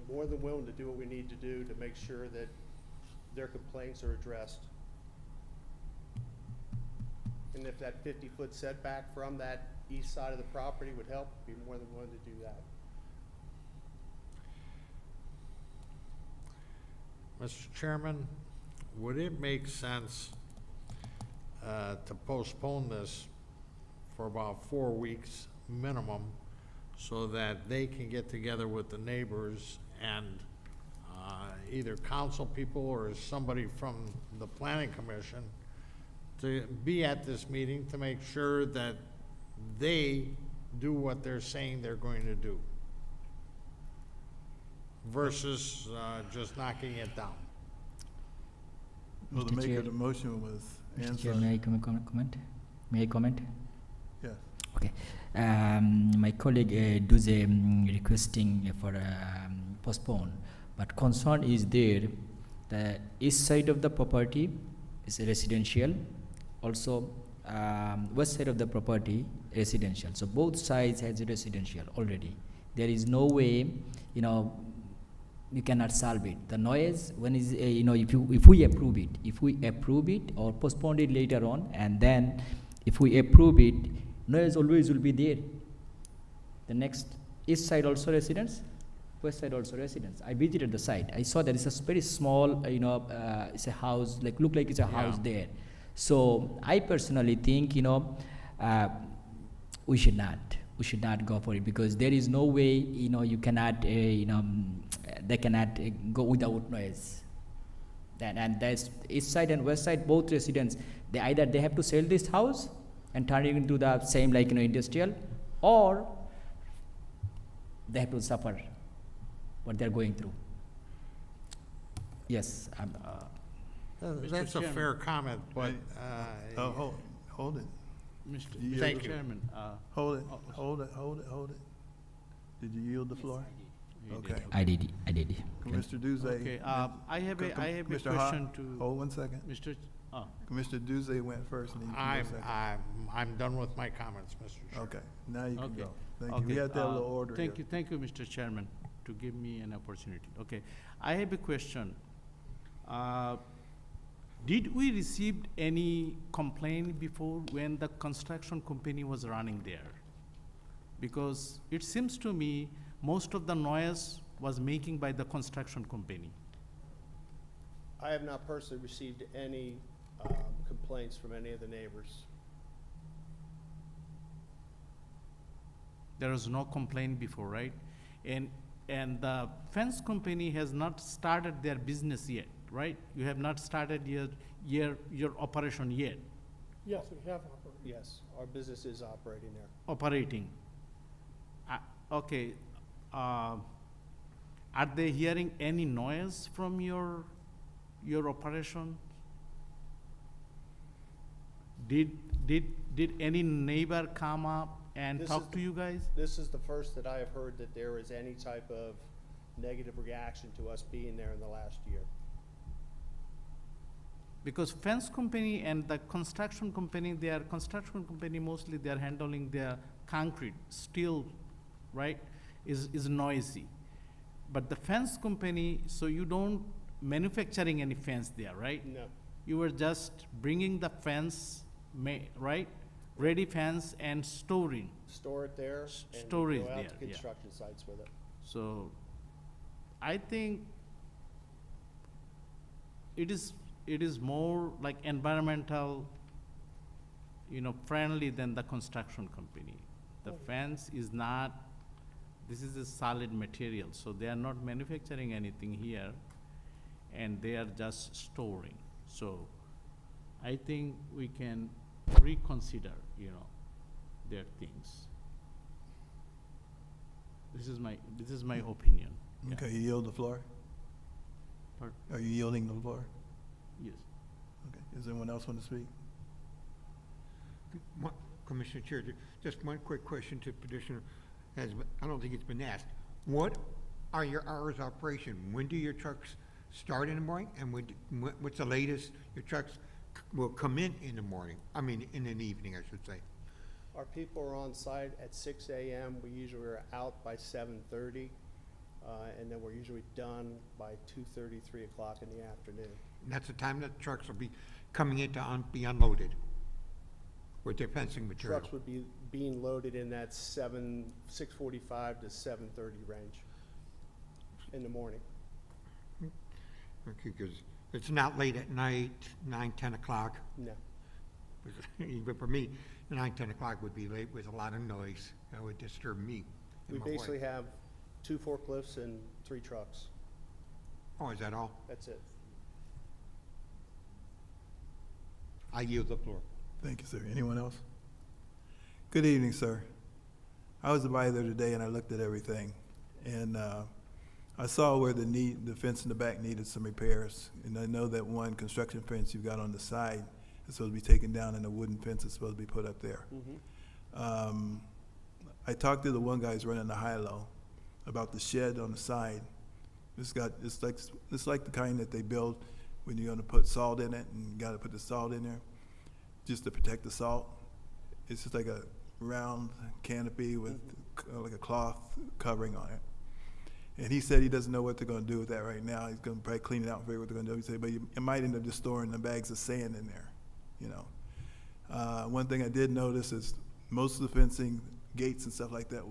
more than willing to do what we need to do to make sure that their complaints are addressed. And if that 50-foot setback from that east side of the property would help, be more than willing to do that. Mr. Chairman, would it make sense to postpone this for about 4 weeks minimum so that they can get together with the neighbors and either council people or somebody from the planning commission to be at this meeting to make sure that they do what they're saying they're going to do versus just knocking it down? Well, the Mr. maker Chair. of the motion was Mr. Chair, answering. may I comment? May I comment? Yes. Okay. My colleague does requesting for postpone, but concern is there. The east side of the property is residential, also west side of the property residential. So both sides has residential already. There is no way, you know, you cannot solve it. The noise, when is you know, if we approve it or postpone it later on, and then if we approve it, noise always will be there. The next east side also residence, west side also residence. I visited the site. I saw there is a very small, it's a house, like look like it's a house there. So I personally think, we should not go for it, because there is no way, you cannot, they cannot go without noise. And there's east side and west side, both residents, they have to sell this house and turn it into the same, industrial, or they have to suffer what they're going through. Yes, That's a fair comment, but, Oh, hold it. Mr. You- Mr. Thank you. Chairman, Hold it, Oh, hold it, hold it, hold it. Did you yield the floor? you Okay. did. I did. Commissioner Duze. Okay, I have a Commissioner Hart, question to hold 1 second. Mr. Commissioner Duze went first, and then you can go second. I'm done with my comments, Mr. Chair. Okay, now you can Okay. go. Thank you. We have to have a little order here. Thank you, Mr. Chairman, to give me an opportunity. Okay, I have a question. Did we receive any complaint before when the construction company was running there? Because it seems to me most of the noise was making by the construction company. I have not personally received any complaints from any of the neighbors. There was no complaint before, right? And the fence company has not started their business yet, right? You have not started your operation yet, Yes, we have operated. Yes, our business is operating there. operating. Okay, are they hearing any noise from your operation? Did any neighbor come up and This talk is to you guys? This is the first that I have heard that there is any type of negative reaction to us being there in the last year. Because fence company and the construction company, mostly they are handling their concrete, steel, right, is noisy. But the fence company, so you don't manufacturing any fence there, right? No, You were just bringing the fence, right, ready fence and storing. store it there and Storage go out there, to yeah. construction sites with it. So I think it is more like environmental, friendly than the construction company. The fence is not, this is a solid material, so they are not manufacturing anything here, and they are just storing. So I think we can reconsider, their things. This is my opinion. Yeah. Okay, you yield the floor? Pardon? Are you yielding the floor? Yes. Okay, does anyone else want to speak? Commissioner Chair, just one quick question to petitioner. I don't think it's been asked. What are your hours of operation? When do your trucks start in the morning, and what's the latest your trucks will come in the morning? I mean, in the evening, I should say. Our people are on site at 6 a.m. We usually are out by 7:30, and then we're usually done by 2:30, 3 o'clock in the afternoon. And that's the time that trucks will be coming in to be unloaded with their fencing material. Trucks would be being loaded in that 6:45 to 7:30 range in the morning. Okay, because it's not late at night, 9, 10 o'clock. No. Even for me, 9, 10 o'clock would be late with a lot of noise. That would disturb me We and my wife. basically have 2 forklifts and 3 trucks. Oh, is that all? That's it. I yield the floor. Thank you, sir. Anyone else? Good evening, sir. I was by there today and I looked at everything. And I saw where the fence in the back needed some repairs. And I know that one construction fence you've got on the side is supposed to be taken down and a wooden fence is supposed to be put up there. I talked to the one guy who's running the high-low about the shed on the side. It's like the kind that they build when you're gonna put salt in it, and you gotta put the salt in there just to protect the salt. It's just like a round canopy with like a cloth covering on it. And he said he doesn't know what they're gonna do with that right now. He's gonna probably clean it out and figure what they're gonna do. He said, but it might end up just storing the bags of sand in there, One thing I did notice is most of the fencing, gates and stuff like that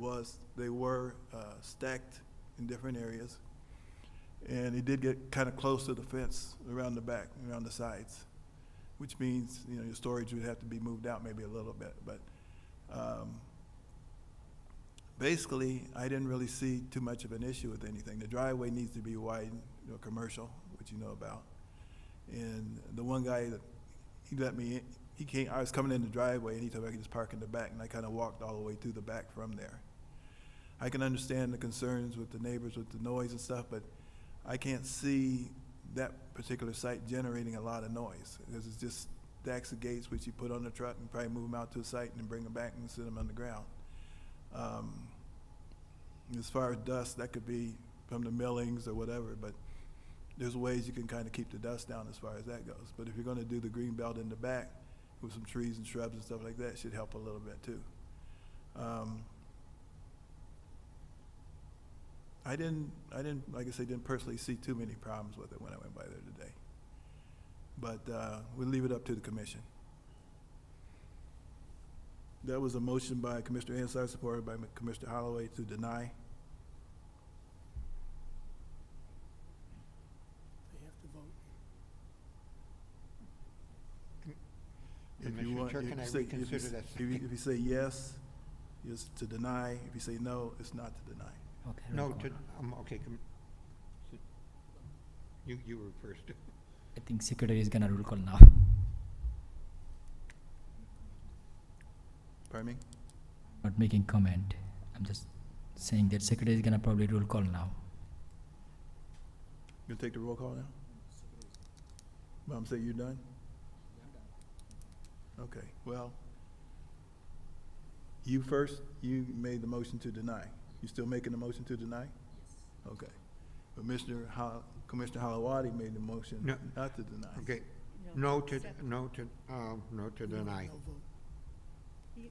they were stacked in different areas. And it did get kind of close to the fence around the back, around the sides, which means, your storage would have to be moved out maybe a little bit. But basically, I didn't really see too much of an issue with anything. The driveway needs to be widened, commercial, which you know about. And the one guy that he let me in, I was coming in the driveway and he told me I could just park in the back, and I kind of walked all the way through the back from there. I can understand the concerns with the neighbors with the noise and stuff, but I can't see that particular site generating a lot of noise, because it's just stacks of gates which you put on the truck and probably move them out to a site and then bring them back and sit them on the ground. As far as dust, that could be from the millings or whatever, but there's ways you can kind of keep the dust down as far as that goes. But if you're gonna do the green belt in the back with some trees and shrubs and stuff like that, it should help a little bit too. I didn't, like I said, didn't personally see too many problems with it when I went by there today. But we'll leave it up to the commission. That was a motion by Commissioner Ansar, supported by Commissioner Holloway to deny. They have to vote. If you Commissioner want, Chair, if can you I say- reconsider that if you say yes, it's to deny. If you say no, it's not to deny. Okay. No, roll call. okay, you were first. I think secretary is gonna roll call now. Pardon me? Not making comment. I'm just saying that secretary is gonna probably roll call now. You'll take the roll call now? Mom, say you're done? Okay, well, you first, you made the motion to deny. You still making the motion to deny? Yes. Okay. But Commissioner Halawadi made the motion No. not to deny. Okay, no to deny. He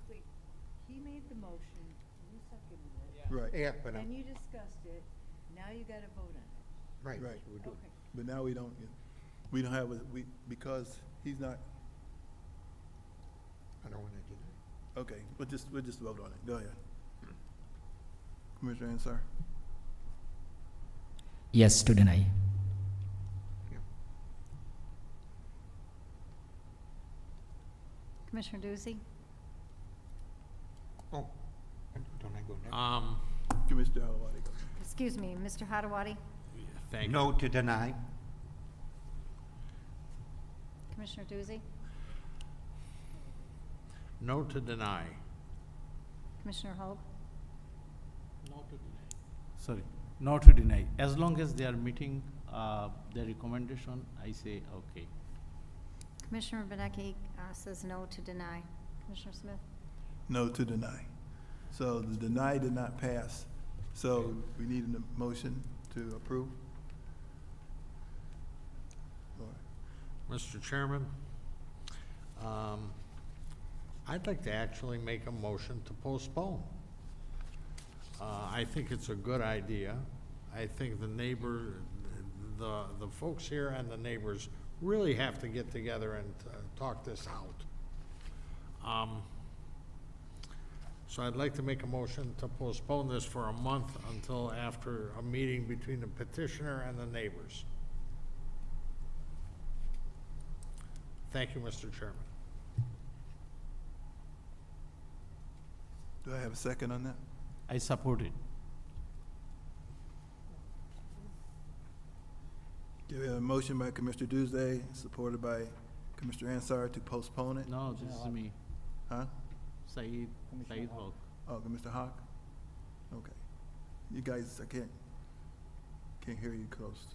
made the motion, you seconded it, Right, Yeah, but, then you discussed it, now you gotta vote on it. right. right. we'll do it. Okay. But now we don't have, because he's not, I don't want to do that. okay, we'll just vote on it. Go ahead. Commissioner Ansar? Yes to deny. Commissioner Ducey? Oh, don't I go next? Commissioner Halawadi, go. Excuse me, Mr. Hadawadi? Thank you. No to deny. Commissioner Ducey? No to deny. Commissioner Hope? Sorry, not to deny. As long as they are meeting the recommendation, I say okay. Commissioner Benecki says no to deny. Commissioner Smith? No to deny. So the deny did not pass. So we need a motion to approve. Mr. Chairman, I'd like to actually make a motion to postpone. I think it's a good idea. I think the folks here and the neighbors really have to get together and talk this out. So I'd like to make a motion to postpone this for a month until after a meeting between the petitioner and the neighbors. Thank you, Mr. Chairman. Do I have a second on that? I support it. Do we have a motion by Commissioner Tuesday, supported by Commissioner Ansar to postpone it? No, this is me, Huh? Saeed Haq. Oh, Mr. Hawk? Okay. You guys, I can't hear you close.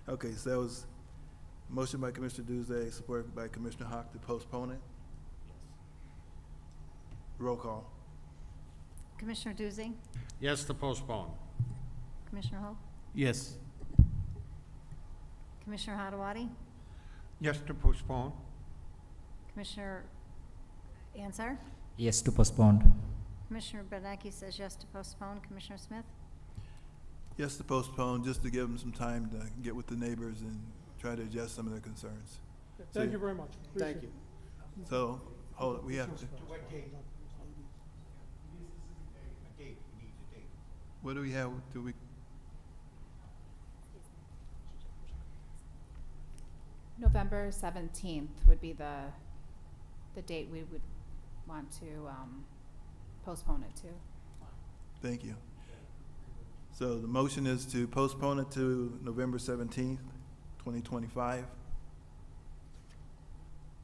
Okay, so that was motion by Commissioner Tuesday, supported by Commissioner Hawk to postpone it? Roll call. Commissioner Ducey? Yes to postpone. Commissioner Hope? Yes, Commissioner Hadawadi? Yes to postpone. Commissioner Ansar? Yes to postpone. Commissioner Benecki says yes to postpone. Commissioner Smith? Yes to postpone, just to give them some time to get with the neighbors and try to adjust some of their concerns. Thank you very much. Thank you. So, hold it, we have to, what do we have, do we, November 17th would be the date we would want to postpone it to. thank you. So the motion is to postpone it to November 17th, 2025.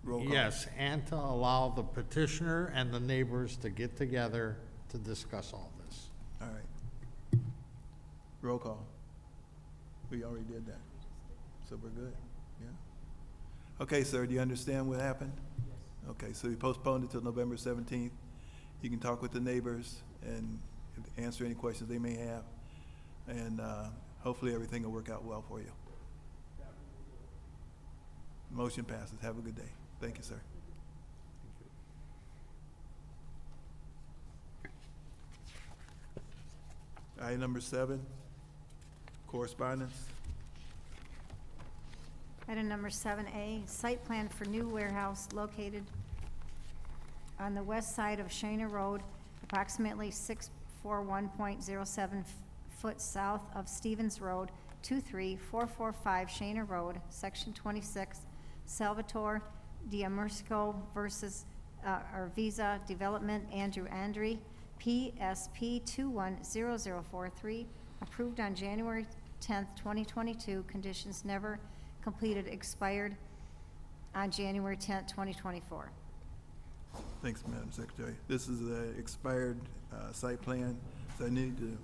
Roll call. Yes, and to allow the petitioner and the neighbors to get together to discuss all this. All right. Roll call. We already did that. So we're good, yeah? Okay, sir, do you understand what happened? Yes. Okay, so we postponed it till November 17th. You can talk with the neighbors and answer any questions they may have. And hopefully everything will work out well for you. Motion passes. Have a good day. Thank you, sir. Item number 7, correspondence. Item number 7A, site plan for new warehouse located on the west side of Shana Road, approximately 641.07 foot south of Stevens Road, 23445 Shana Road, Section 26, Salvatore Diamersico versus Visa Development, Andrew Andre, PSP 210043, approved on January 10th, 2022, conditions never completed, expired on January 10th, 2024. Thanks, Madam Secretary. This is the expired site plan, so I need to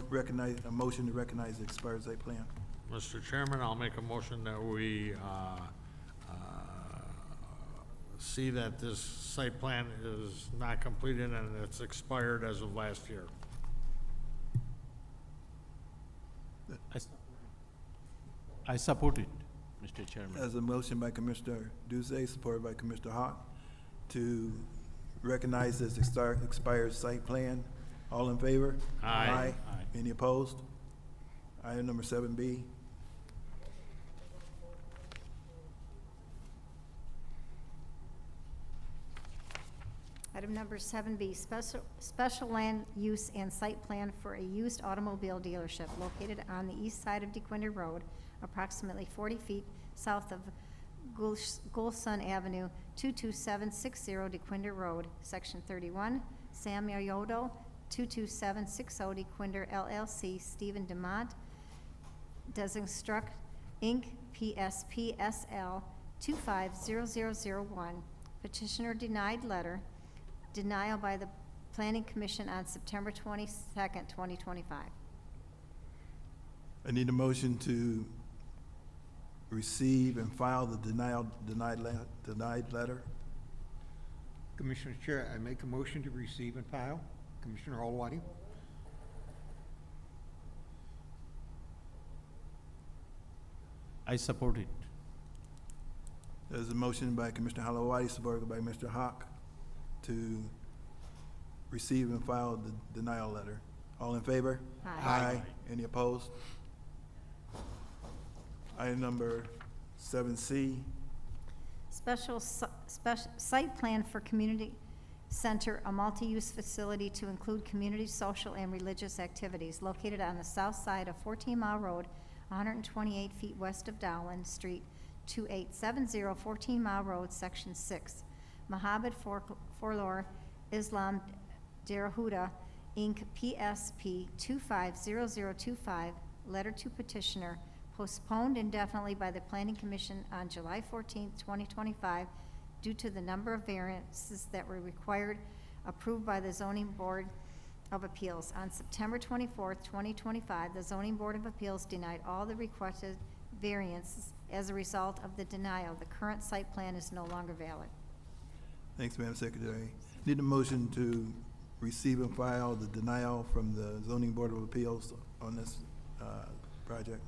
recognize, a motion to recognize the expired site plan. Mr. Chairman, I'll make a motion that we see that this site plan is not completed and it's expired as of last year. I support it, Mr. Chairman. There's a motion by Commissioner Duce, supported by Commissioner Hawk, to recognize this expired site plan. All in favor? Aye. Aye. Any opposed? Item number 7B. Item number 7B, special land use and site plan for a used automobile dealership located on the east side of DeQuinder Road, approximately 40 feet south of Gulson Avenue, 22760 DeQuinder Road, Section 31, Sam Yodo, 22760 DeQuinder LLC, Stephen DeMont, Desinstruct Inc., PSP SL 250001, petitioner denied letter, denial by the Planning Commission on September 22nd, 2025. I need a motion to receive and file the denied letter. Commissioner Chair, I make a motion to receive and file. Commissioner Holwati. I support it. There's a motion by Commissioner Halawadi, supported by Mr. Hawk, to receive and file the denial letter. All in favor? Aye. Any opposed? Item number 7C. Special site plan for community center, a multi-use facility to include community, social, and religious activities located on the south side of 14 Mile Road, 128 feet west of Dowland Street, 2870 14 Mile Road, Section 6. Mohammed Forlor Islam Derahuda, Inc., PSP 250025, letter to petitioner, postponed indefinitely by the Planning Commission on July 14, 2025, due to the number of variances that were required, approved by the Zoning Board of Appeals. On September 24, 2025, the Zoning Board of Appeals denied all the requested variances. As a result of the denial, the current site plan is no longer valid. Thanks, Madam Secretary. Need a motion to receive and file the denial from the Zoning Board of Appeals on this project.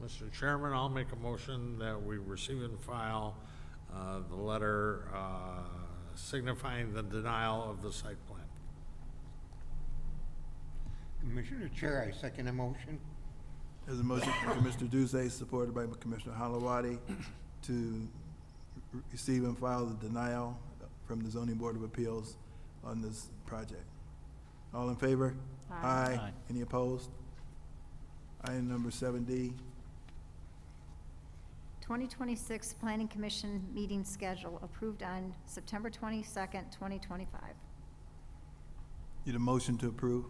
Mr. Chairman, I'll make a motion that we receive and file the letter signifying the denial of the site plan. Commissioner Chair, I second the motion. There's a motion from Commissioner Duce, supported by Commissioner Halawadi, to receive and file the denial from the Zoning Board of Appeals on this project. All in favor? Aye. Aye. Any opposed? Item number 7D. 2026 Planning Commission meeting schedule approved on September 22nd, 2025. Need a motion to approve?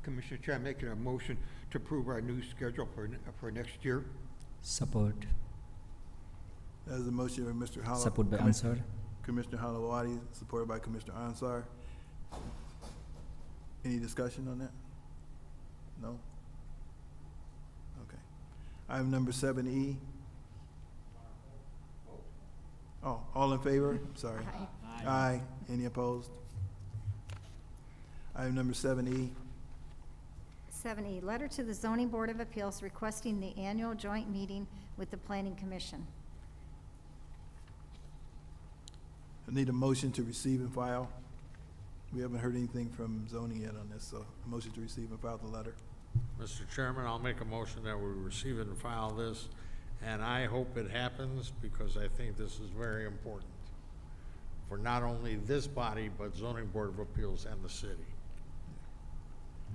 Commissioner Chair, I'm making a motion to approve our new schedule for next year. Support. There's a motion by Mr. Halawadi. Support by answer. Commissioner Halawadi, supported by Commissioner Ansar. Any discussion on that? No? Okay. Item number 7E. Oh, all in favor? Sorry. Aye. Aye. Any opposed? Item number 7E. 7E, letter to the Zoning Board of Appeals requesting the annual joint meeting with the Planning Commission. I need a motion to receive and file. We haven't heard anything from zoning yet on this, so a motion to receive and file the letter. Mr. Chairman, I'll make a motion that we receive and file this, and I hope it happens because I think this is very important for not only this body, but Zoning Board of Appeals and the city.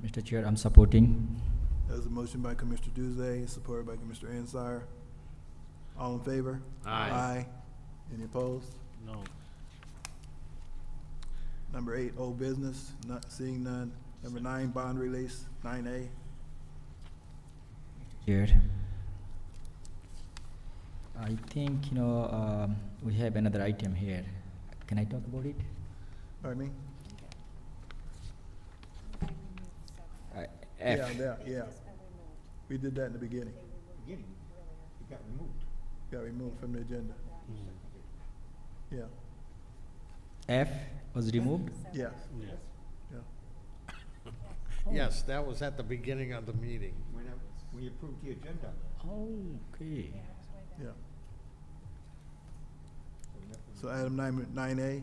Mr. Chair, I'm supporting. There's a motion by Commissioner Duzay, supported by Commissioner Ansar. All in favor? Aye. Aye. Any opposed? No. Number 8, old business, not seeing none. Number 9, bond release, 9A. Chair. I think, we have another item here. Can I talk about it? Pardon me? F. Yeah. We did that in the beginning. Beginning, it got removed. Got removed from the agenda. Yeah, F was removed? yeah. Yes. Yeah. Yes, that was at the beginning of the meeting. When we approved the agenda. Okay. Yeah. So item 9A.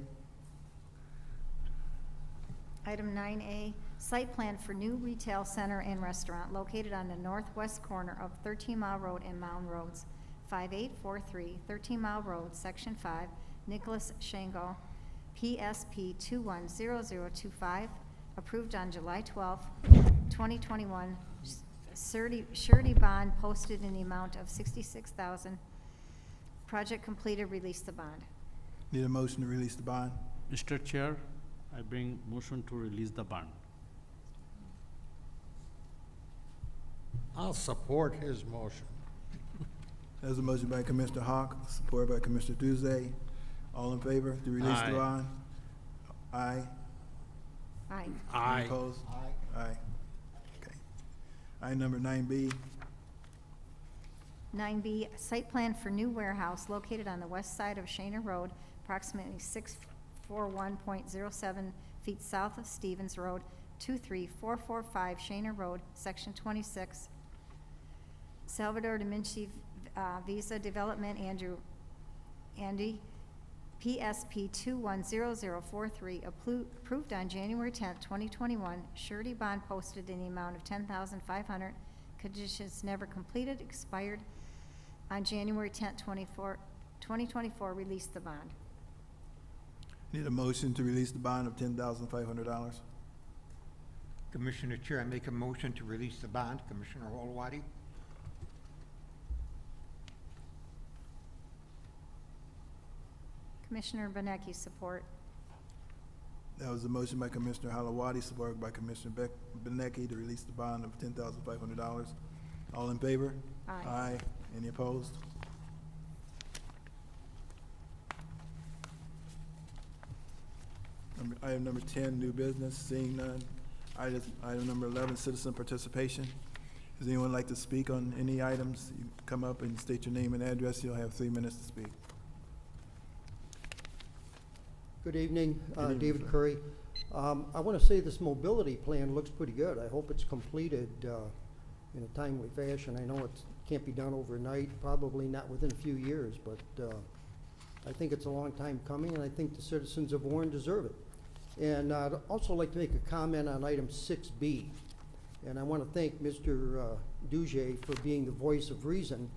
Item 9A, site plan for new retail center and restaurant located on the northwest corner of 13 Mile Road and Mound Roads, 5843 13 Mile Road, Section 5, Nicholas Shango, PSP 210025, approved on July 12, 2021. Surety bond posted in the amount of $66,000. Project completed, release the bond. Need a motion to release the bond? Mr. Chair, I bring motion to release the bond. I'll support his motion. There's a motion by Commissioner Hawk, supported by Commissioner Duzay. All in favor to release Aye. the bond? Aye. Aye. Aye. Any opposed? Aye. Okay. Item number 9B. 9B, site plan for new warehouse located on the west side of Shaner Road, approximately 641.07 feet south of Stevens Road, 23445 Shaner Road, Section 26. Salvador Da Vinci Visa Development, Andy, PSP 210043, approved on January 10th, 2021. Surety bond posted in the amount of $10,500. Conditions never completed, expired on January 10th, 2024. Release the bond. Need a motion to release the bond of $10,500. Commissioner Chair, I make a motion to release the bond. Commissioner Holowati? Commissioner Benecki, support. That was a motion by Commissioner Halawadi, supported by Commissioner Benecki to release the bond of $10,500. All in favor? Aye. Aye. Any opposed? Item number 10, new business, seeing none. Item number 11, citizen participation. Does anyone like to speak on any items? You come up and state your name and address. You'll have 3 minutes to speak. Good evening, Good evening, David sir. Curry. I want to say this mobility plan looks pretty good. I hope it's completed in a timely fashion. I know it can't be done overnight, probably not within a few years, but I think it's a long time coming, and I think the citizens of Warren deserve it. And I'd also like to make a comment on item 6B. And I want to thank Mr. Dujay for being the voice of reason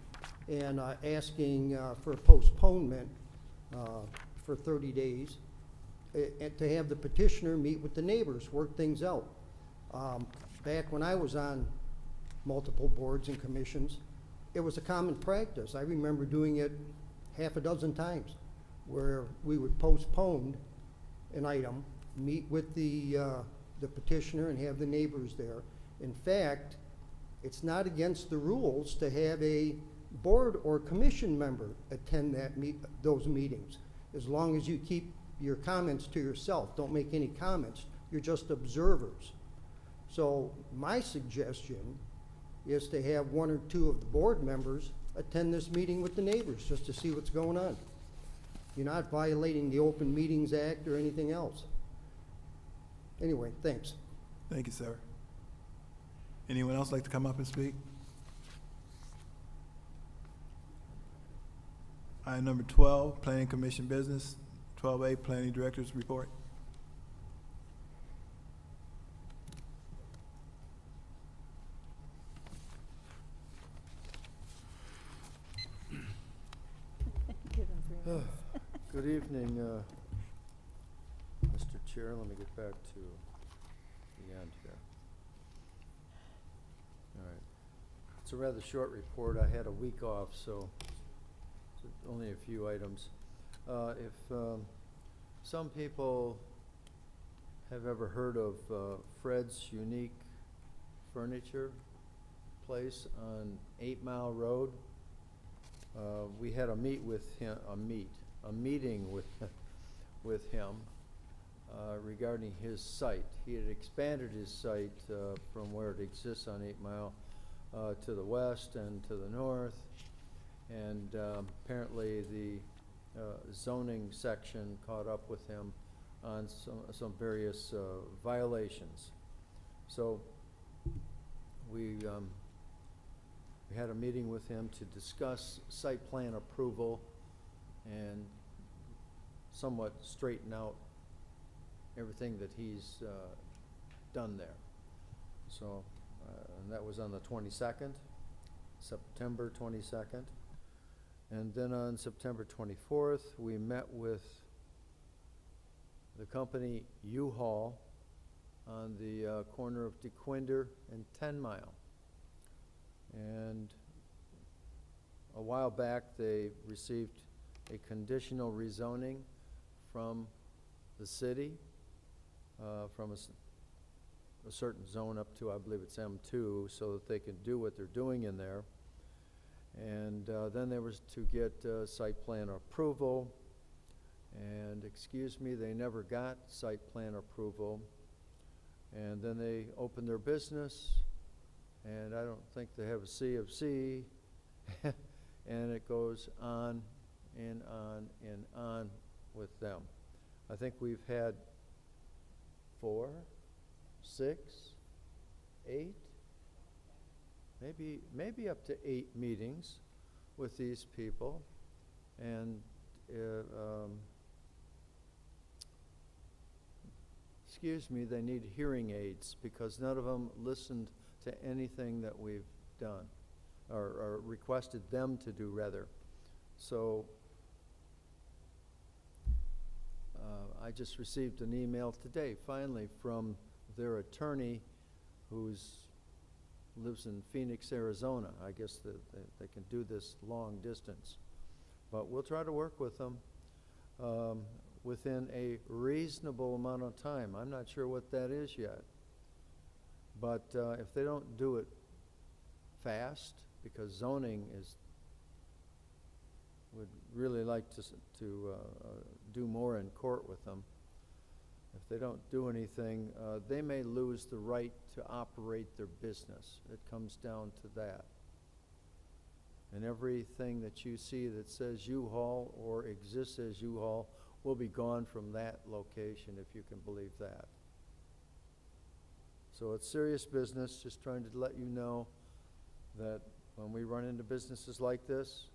and asking for a postponement for 30 days. And to have the petitioner meet with the neighbors, work things out. Back when I was on multiple boards and commissions, it was a common practice. I remember doing it half a dozen times, where we would postpone an item, meet with the petitioner and have the neighbors there. In fact, it's not against the rules to have a board or commission member attend those meetings. as long as you keep your comments to yourself. Don't make any comments. You're just observers. So my suggestion is to have one or two of the board members attend this meeting with the neighbors, just to see what's going on. You're not violating the Open Meetings Act or anything else. Anyway, thanks. Thank you, sir. Anyone else like to come up and speak? Item number 12, Planning Commission business. 12A, Planning Director's report. Give him 3 minutes. Good evening, Mr. Chair. Let me get back to the end here. All right. It's a rather short report. I had a week off, so it's only a few items. If some people have ever heard of Fred's Unique Furniture Place on 8 Mile Road, we had a meeting with him regarding his site. He had expanded his site from where it exists on 8 Mile to the west and to the north, and apparently the zoning section caught up with him on some various violations. So we had a meeting with him to discuss site plan approval and somewhat straighten out everything that he's done there. So, and that was on the 22nd, September 22nd. And then on September 24th, we met with the company U-Haul on the corner of DeQuinder and 10 Mile. And a while back, they received a conditional rezoning from the city, from a certain zone up to, I believe it's M2, so that they can do what they're doing in there. And then there was to get site plan approval, and excuse me, they never got site plan approval. And then they opened their business, and I don't think they have a CFC, and it goes on and on and on with them. I think we've had 4, 6, 8, maybe up to 8 meetings with these people, and excuse me, they need hearing aids because none of them listened to anything that we've done, or requested them to do, rather. So I just received an email today, finally, from their attorney who lives in Phoenix, Arizona. I guess they can do this long distance. But we'll try to work with them within a reasonable amount of time. I'm not sure what that is yet. But if they don't do it fast, because zoning would really like to do more in court with them. If they don't do anything, they may lose the right to operate their business. It comes down to that. And everything that you see that says U-Haul or exists as U-Haul will be gone from that location, if you can believe that. So it's serious business, just trying to let you know that when we run into businesses like this,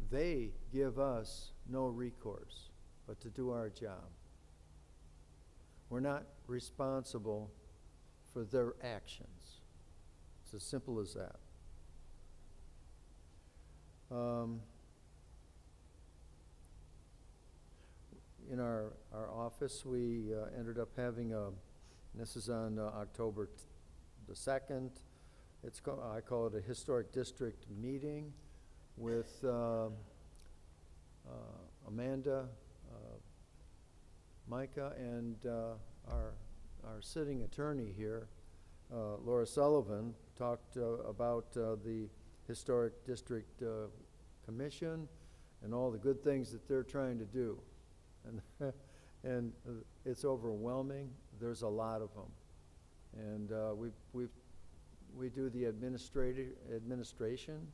they give us no recourse but to do our job. We're not responsible for their actions. It's as simple as that. In our office, we ended up having this is on October the 2nd. I call it a historic district meeting with Amanda, Micah, and our sitting attorney here, Laura Sullivan, talked about the Historic District Commission and all the good things that they're trying to do. And, and it's overwhelming. There's a lot of them. And we do the administration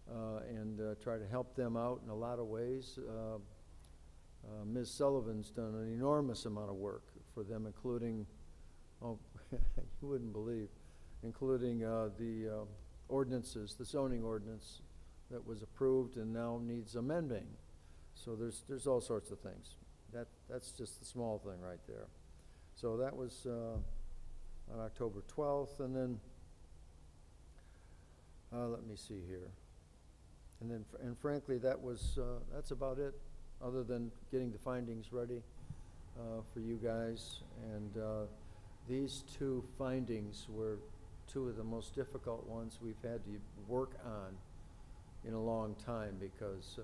and try to help them out in a lot of ways. Ms. Sullivan's done an enormous amount of work for them, including, oh, you wouldn't believe, including the ordinances, the zoning ordinance that was approved and now needs amending. So there's all sorts of things. That's just the small thing right there. So that was on October 12th, and then let me see here. And then, and frankly, that's about it, other than getting the findings ready for you guys. And these two findings were two of the most difficult ones we've had to work on in a long time, because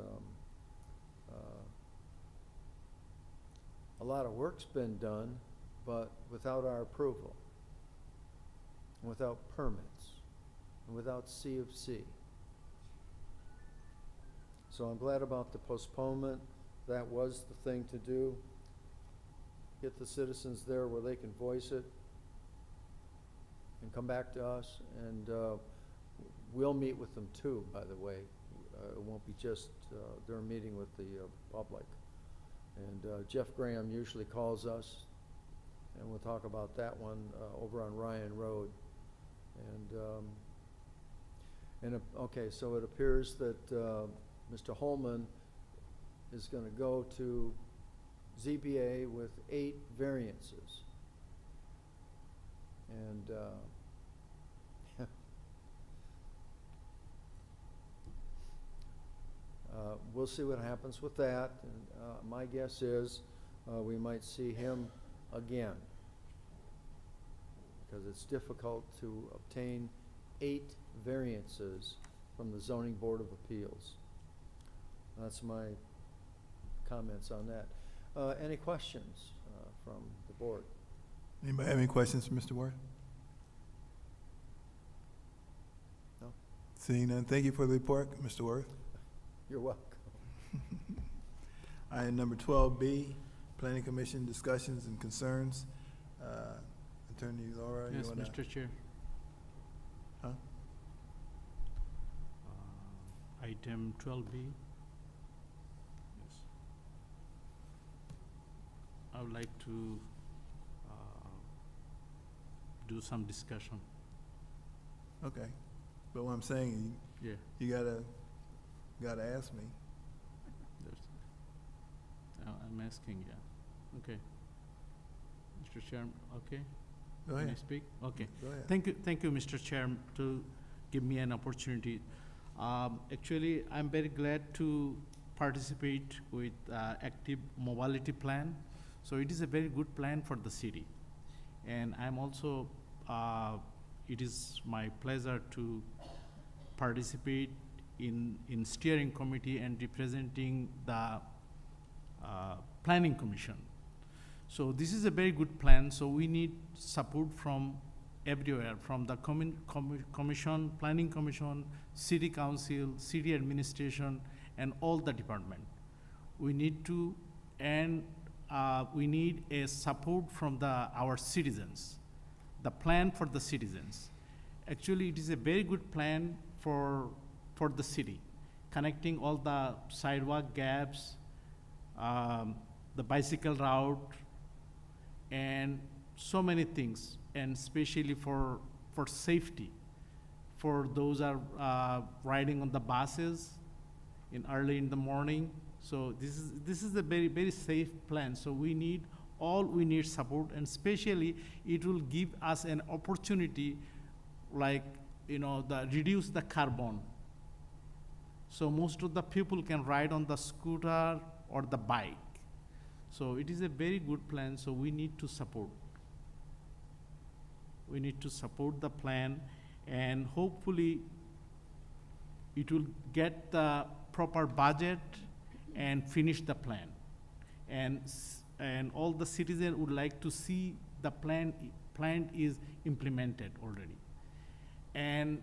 a lot of work's been done, but without our approval, and without permits, and without C of C. So I'm glad about the postponement. That was the thing to do. Get the citizens there where they can voice it and come back to us. And we'll meet with them too, by the way. It won't be just their meeting with the public. And Jeff Graham usually calls us, and we'll talk about that one over on Ryan Road. And okay, so it appears that Mr. Holman is going to go to ZBA with 8 variances. And we'll see what happens with that. And my guess is we might see him again, because it's difficult to obtain 8 variances from the Zoning Board of Appeals. That's my comments on that. Any questions from the board? Anybody have any questions for Mr. Worth? No? Seeing none, thank you for the report, Mr. Worth. You're welcome. Item number 12B, Planning Commission discussions and concerns. Attorney Laura, Yes, you wanna? Mr. Chair. Huh? Item 12B. Yes. I would like to do some discussion. Okay, but what I'm saying, Yeah. you gotta ask me. I'm asking, yeah. Okay. Mr. Chairman, okay? Go Can I ahead. speak? Okay. Go ahead. Thank you, Mr. Chairman, to give me an opportunity. Actually, I'm very glad to participate with Active Mobility Plan. So it is a very good plan for the city. And I'm also, it is my pleasure to participate in steering committee and representing the Planning Commission. So this is a very good plan, so we need support from everywhere, from the commission, Planning Commission, City Council, City Administration, and all the department. We need to, and we need a support from our citizens, the plan for the citizens. Actually, it is a very good plan for the city, connecting all the sidewalk gaps, the bicycle route, and so many things, and especially for safety, for those are riding on the buses early in the morning. So this is a very, very safe plan. So we need support, and especially it will give us an opportunity, like, reduce the carbon. So most of the people can ride on the scooter or the bike. So it is a very good plan, so we need to support. We need to support the plan, and hopefully it will get the proper budget and finish the plan. And all the citizens would like to see the plan is implemented already. And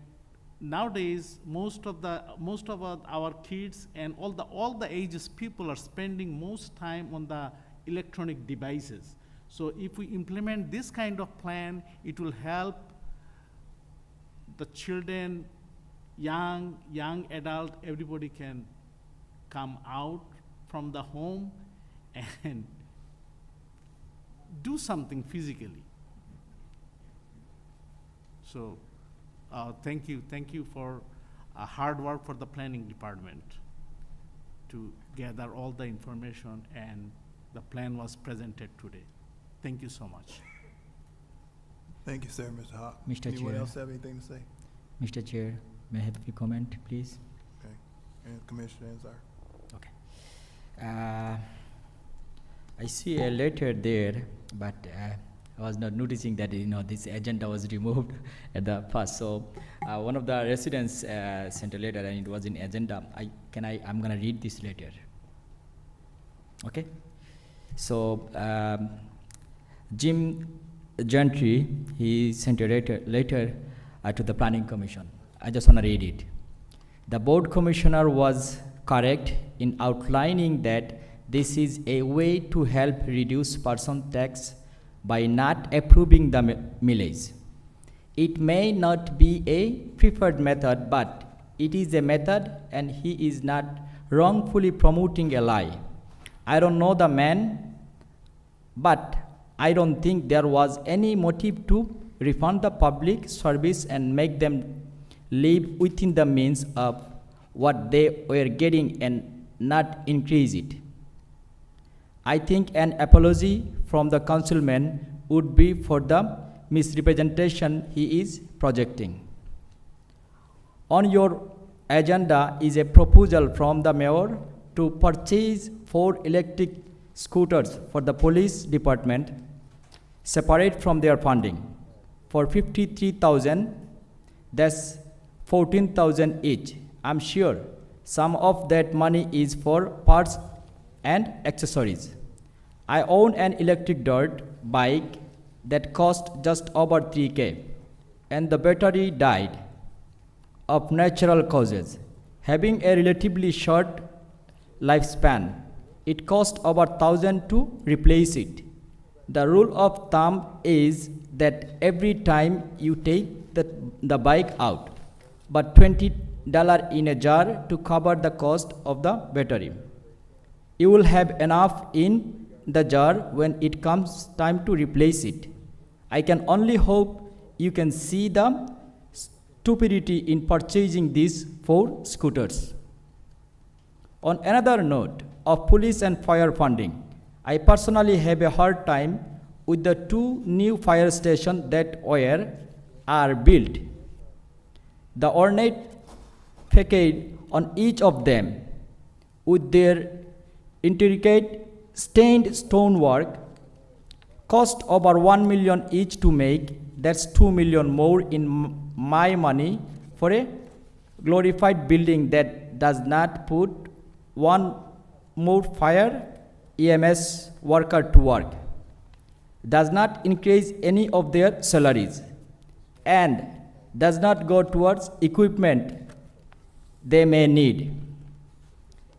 nowadays, most of our kids and all the ages people are spending most time on the electronic devices. So if we implement this kind of plan, it will help the children, young adult, everybody can come out from the home and do something physically. So, thank you for hard work for the planning department to gather all the information, and the plan was presented today. Thank you so much. Thank you, sir, Mr. Hawk. Mr. Anyone Chair. else have anything to say? Mr. Chair, may I have a few comment, please? Okay. And Commissioner Ansar. Okay. I see a letter there, but I was not noticing that this agenda was removed at the first. So one of the residents sent a letter, and it was in agenda. I'm gonna read this letter. Okay. So Jim Gentry, he sent a letter to the Planning Commission. I just wanna read it. The board commissioner was correct in outlining that this is a way to help reduce person tax by not approving the millage. It may not be a preferred method, but it is a method, and he is not wrongfully promoting a lie. I don't know the man, but I don't think there was any motive to refund the public service and make them live within the means of what they were getting and not increase it. I think an apology from the councilman would be for the misrepresentation he is projecting. On your agenda is a proposal from the mayor to purchase 4 electric scooters for the police department, separate from their funding, for 53,000, that's 14,000 each. I'm sure some of that money is for parts and accessories. I own an electric dirt bike that cost just over 3K, and the battery died of natural causes. Having a relatively short lifespan, it cost over 1,000 to replace it. The rule of thumb is that every time you take the bike out, but $20 in a jar to cover the cost of the battery. You will have enough in the jar when it comes time to replace it. I can only hope you can see the stupidity in purchasing these 4 scooters. On another note of police and fire funding, I personally have a hard time with the 2 new fire stations that are built. The ornate facade on each of them, with their intricate stained stonework, cost over 1 million each to make. That's 2 million more in my money for a glorified building that does not put one more fire EMS worker to work, does not increase any of their salaries, and does not go towards equipment they may need.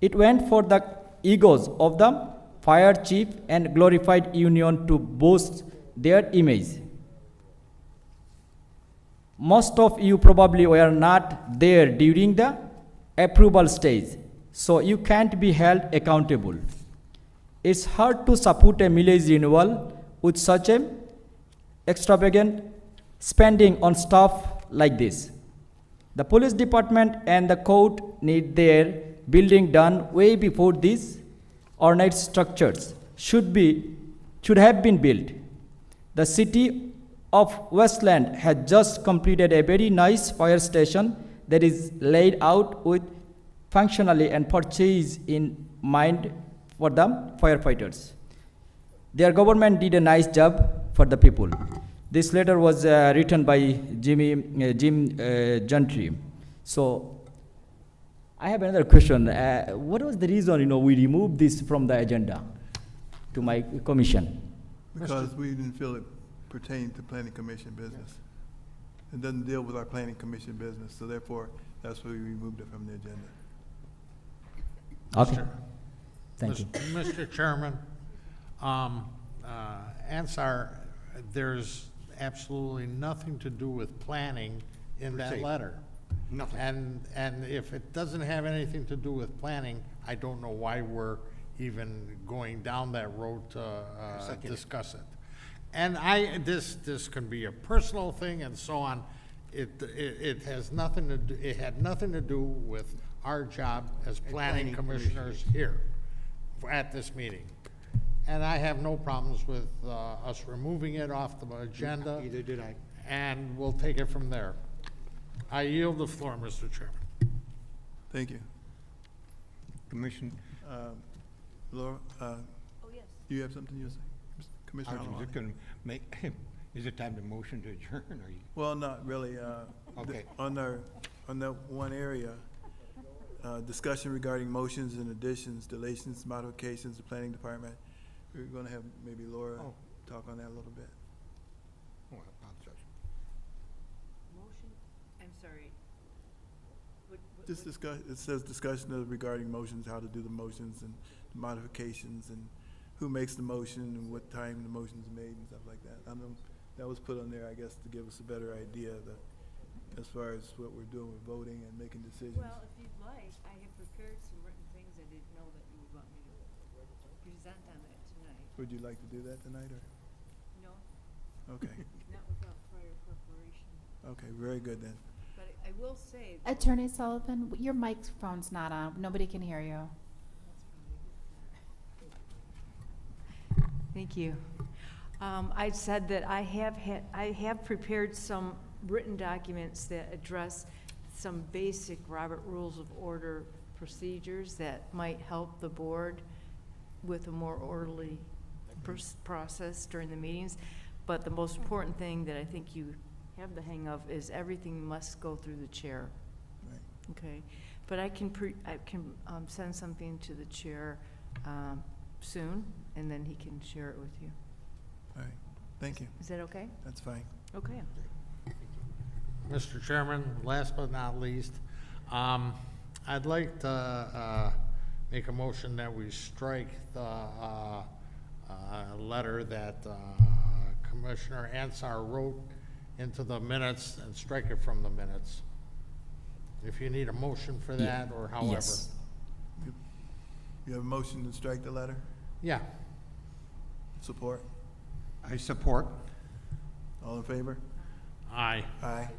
It went for the egos of the fire chief and glorified union to boost their image. Most of you probably were not there during the approval stage, so you can't be held accountable. It's hard to support a millage renewal with such a extravagant spending on stuff like this. The police department and the court need their building done way before these ornate structures should have been built. The city of Westland has just completed a very nice fire station that is laid out with functionally and purchase in mind for the firefighters. Their government did a nice job for the people. This letter was written by Jim Gentry. So I have another question. What was the reason we removed this from the agenda to my commission? Because we didn't feel it pertained to planning commission business. it doesn't deal with our planning commission business, so therefore, that's why we removed it from the agenda. Okay. Thank you. Mr. Chairman, Ansar, there's absolutely nothing to do with planning in Per that se. letter. Nothing. And if it doesn't have anything to do with planning, I don't know why we're even going down that road to Second. discuss it. And this can be a personal thing and so on. It has nothing to do, it had nothing to do with our job as planning planning commissioners here at this meeting. And I have no problems with us removing it off the agenda. Either did I. And we'll take it from there. I yield the floor, Mr. Chairman. Thank you. Commission, Laura, Oh, yes. you have something you say? I Commissioner was Holland? just gonna make, is it time to motion to adjourn, or you? Well, not really. Okay. On the one area, discussion regarding motions and additions, deletions, modifications, the planning department. We're gonna have maybe Laura Oh. talk on that a little bit. Oh, I apologize. Motion, I'm sorry. Just discuss, it says discussion of regarding motions, how to do the motions and modifications and who makes the motion and what time the motion's made and stuff like that. I know that was put on there, I guess, to give us a better idea of as far as what we're doing with voting and making decisions. Well, if you'd like, I have prepared some written things I didn't know that you would want me to present on that tonight. Would you like to do that tonight, or? No, Okay, not without prior preparation. okay, very good then. But I will say. Attorney Sullivan, your microphone's not on. Nobody can hear you. Thank you. I said that I have prepared some written documents that address some basic Robert Rules of Order procedures that might help the board with a more orderly process during the meetings. But the most important thing that I think you have the hang of is everything must go through the chair. Right. Okay, but I can send something to the chair soon, and then he can share it with you. All right, thank you. Is that okay? That's fine. Okay. Mr. Chairman, last but not least, I'd like to make a motion that we strike the letter that Commissioner Ansar wrote into the minutes and strike it from the minutes. If you need a motion for that, or however. Yes. You have a motion to strike the letter? Yeah. Support? I support. All in favor? Aye. Aye.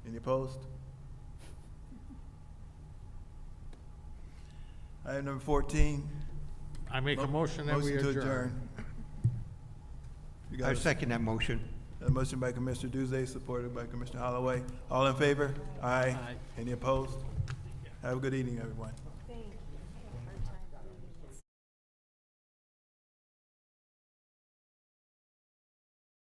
Any opposed? Item number 14. I make a motion that we Motion to adjourn. You got I a second that motion. A motion by Commissioner Duzay, supported by Commissioner Holloway. All in favor? Aye. Any opposed? Have a good evening, everyone.